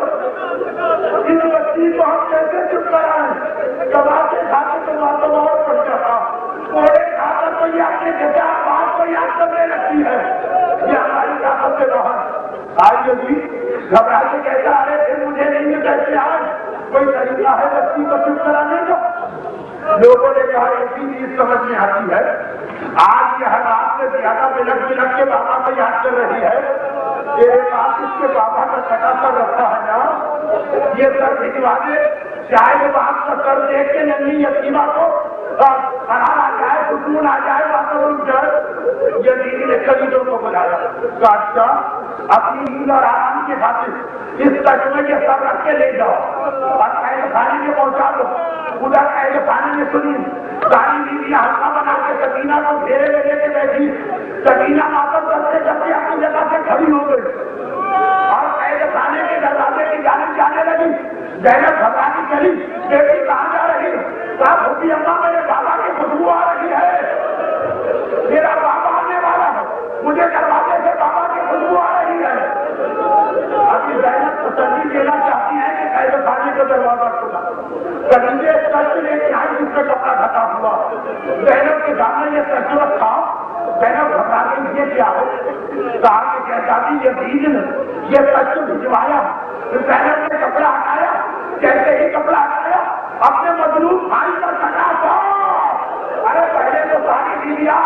اس بچی کو ہم کیسے چپ کرائیں؟ تماچے کھاتے تو اور پڑ جاتا، تھوڑے کھا کر تو یہ اپنے بیٹا بات کو یاد کرنے لگتی ہے، یہ ہماری طاقت سے باہر۔ آئیے جی گھبرا کے کہتا ارے پھر مجھے نہیں کیسے آج کوئی طریقہ ہے بچی کو چپ کرانے کا؟ لوگوں نے کہا ایک ہی چیز سمجھ میں آتی ہے، آج یہ حالات سے زیادہ بلٹ بلٹ کے بابا کو یاد کر رہی ہے، تیرے پاس اس کے بابا کا کٹا سر رکھا ہے نا، یہ سر بھجوا دے، شاید بات کا سر دیکھ کے ننھی یتیمہ کو قرار آ جائے، سکون آ جائے، واتاورن جائے۔ یہ دیدی نے خریدوں کو بلایا، کاٹا اپنی نیند اور آرام کی خاطر اس تجمے کے سر رکھ کے لے جاؤ اور قید خانے میں پہنچا دو۔ ادھر قید خانے میں سنی ساری بیویاں حلقہ بنا کے سکینہ کو گھیرے میں لے کے بیٹھی، سکینہ واپس کرتے کرتے اپنی جگہ سے کھڑی ہو گئی اور قید خانے کے دروازے کی جانب جانے لگی۔ زینب گھبراتی چلی، بیٹی کہاں جا رہی؟ کہا بھوٹی اماں میرے بابا کی خوشبو آ رہی ہے، میرا بابا آنے والا ہے، مجھے دروازے سے بابا کی خوشبو آ رہی ہے۔ ابھی زینب تسلی دینا چاہتی ہے کہ قید خانے کا دروازہ کھلا، کلیجے سچ لے کے آئی جس میں کپڑا ڈھکا ہوا، زینب کے سامنے یہ سچ رکھا، زینب گھبرا گئی یہ کیا ہے؟ کہا کہ کہتا تھی یہ بیج نے یہ سچ بھجوایا۔ زینب نے کپڑا ہٹایا، جیسے ہی کپڑا ہٹایا اپنے مظلوم بھائی کا کٹا تھا۔ ارے پہلے تو ساری بیویاں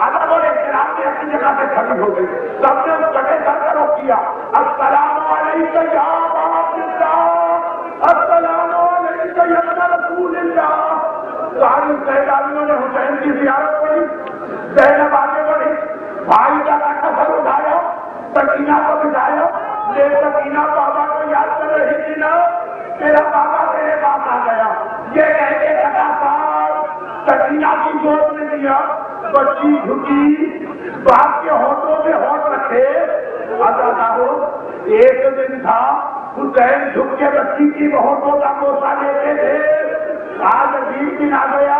ادب اور احترام میں اپنی جگہ سے کھڑی ہو گئی، سب نے اس کٹے سر کا رخ کیا، السلام علیکم یا باب اللہ، السلام علیکم یا ابن رسول اللہ۔ ساری سیدانیوں نے حسین کی زیارت پڑھی، زینب آگے بڑھی، بھائی کا کٹا سر اٹھایا، سکینہ کو بٹھایا، یہ سکینہ بابا کو یاد کر رہی تھی نا، میرا بابا میرے پاس آ گیا، یہ کہہ کے کٹا سر سکینہ کی گود میں دیا، بچی جھکی، باپ کے ہونٹوں میں ہونٹ رکھے۔ ایک دن تھا حسین جھک کے بچی کی ہونٹوں کا بوسہ لیتے تھے، آج عجیب دن آ گیا،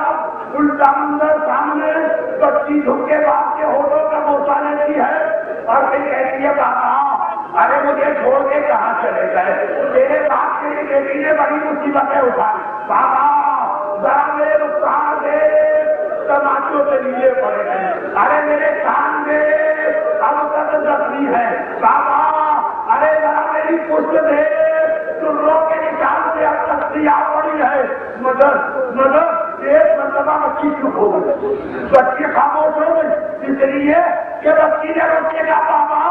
الٹا منظر سامنے، بچی جھک کے باپ کے ہونٹوں کا بوسہ لیتی ہے اور پھر کہتی ہے بابا ارے مجھے چھوڑ کے کہاں چلے گئے، میرے باپ کی بیٹی نے بڑی مصیبتیں اٹھائی، بابا ذرا میرے رخسار دے، تماچوں سے نیلے پڑے ہیں، ارے میرے کان دے اب تک زخمی ہے، بابا ارے ذرا میری پشت دے، سروں کے نشان سے اب تک سیاہ پڑی ہے، مدد ایک مرتبہ بچی چپ ہو گئی، بچی خاموش ہو گئی، اس لیے کہ بچی نے روکے گا بابا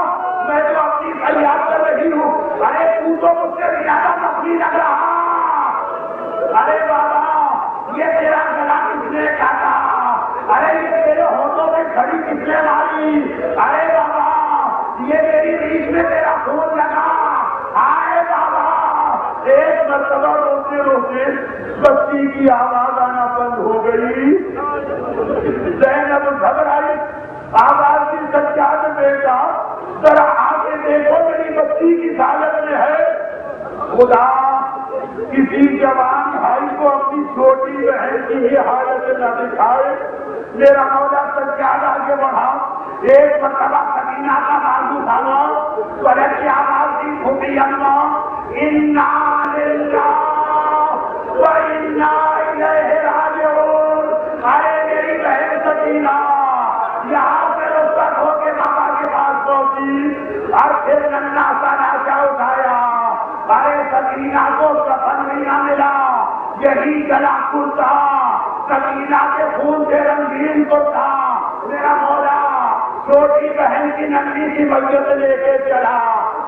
میں تو اپنی فریاد کر رہی ہوں، ارے تو مجھ سے زیادہ زخمی لگ رہا، ارے بابا یہ تیرا گلا کس نے کاٹا، ارے یہ تیرے ہونٹوں میں کھڑی کس نے ماری، ارے بابا یہ میری ریچھ میں تیرا خون لگا، آئے بابا۔ ایک مرتبہ روتے روتے بچی کی آواز آنا بند ہو گئی، زینب گھبرائی، آواز کی سجاد بیٹا ذرا آگے دیکھو میری بچی کی حالت میں ہے، خدا کسی جوان بھائی کو اپنی چھوٹی بہن کی یہ حالت نہ دکھائے، میرا مولا سجاد آگے بڑھا، ایک مرتبہ سکینہ کا بازو تھاما، پلٹ کی آواز دی پھوٹی اماں انا للہ و انا الیہ راجعون، ارے میری بہن سکینہ یہاں سے رخصت ہو کے بابا کے پاس پہنچی اور پھر ننھا سا لاشا اٹھایا، ارے سکینہ کو کفن بھی نہ ملا، یہی گلا کرتا سکینہ کے خون سے رنگین کو تھا، میرا مولا چھوٹی بہن کی ننھی سی میت لے کے چلا،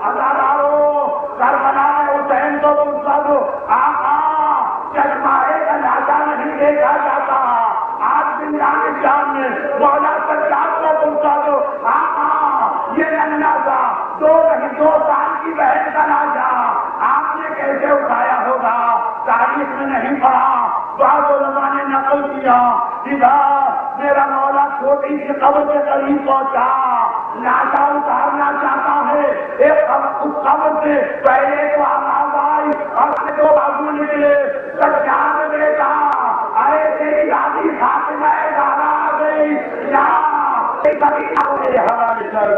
ہزاروں کربلا میں حسین کو پوچھا دو آقا چشمائے کا لاشا نہیں دیکھا جاتا، آج زندان شام میں مولا سجاد کو پوچھا دو آقا یہ ننھا سا 2 سال کی بہن کا لاجا آپ نے کیسے اٹھایا ہوگا؟ تاریخ میں نہیں پڑھا، بعض علماء نے نقل کیا، سیدھا میرا مولا چھوٹی سی قبر کے قریب پہنچا، ناشا اتارنا چاہتا ہے، ایک اس قبر سے پہلے تو آواز آئی اور دو بازو نکلے، سجاد بیٹا ارے تیری دادی فاطمہ زہرا آ گئی، یہاں حوالے کر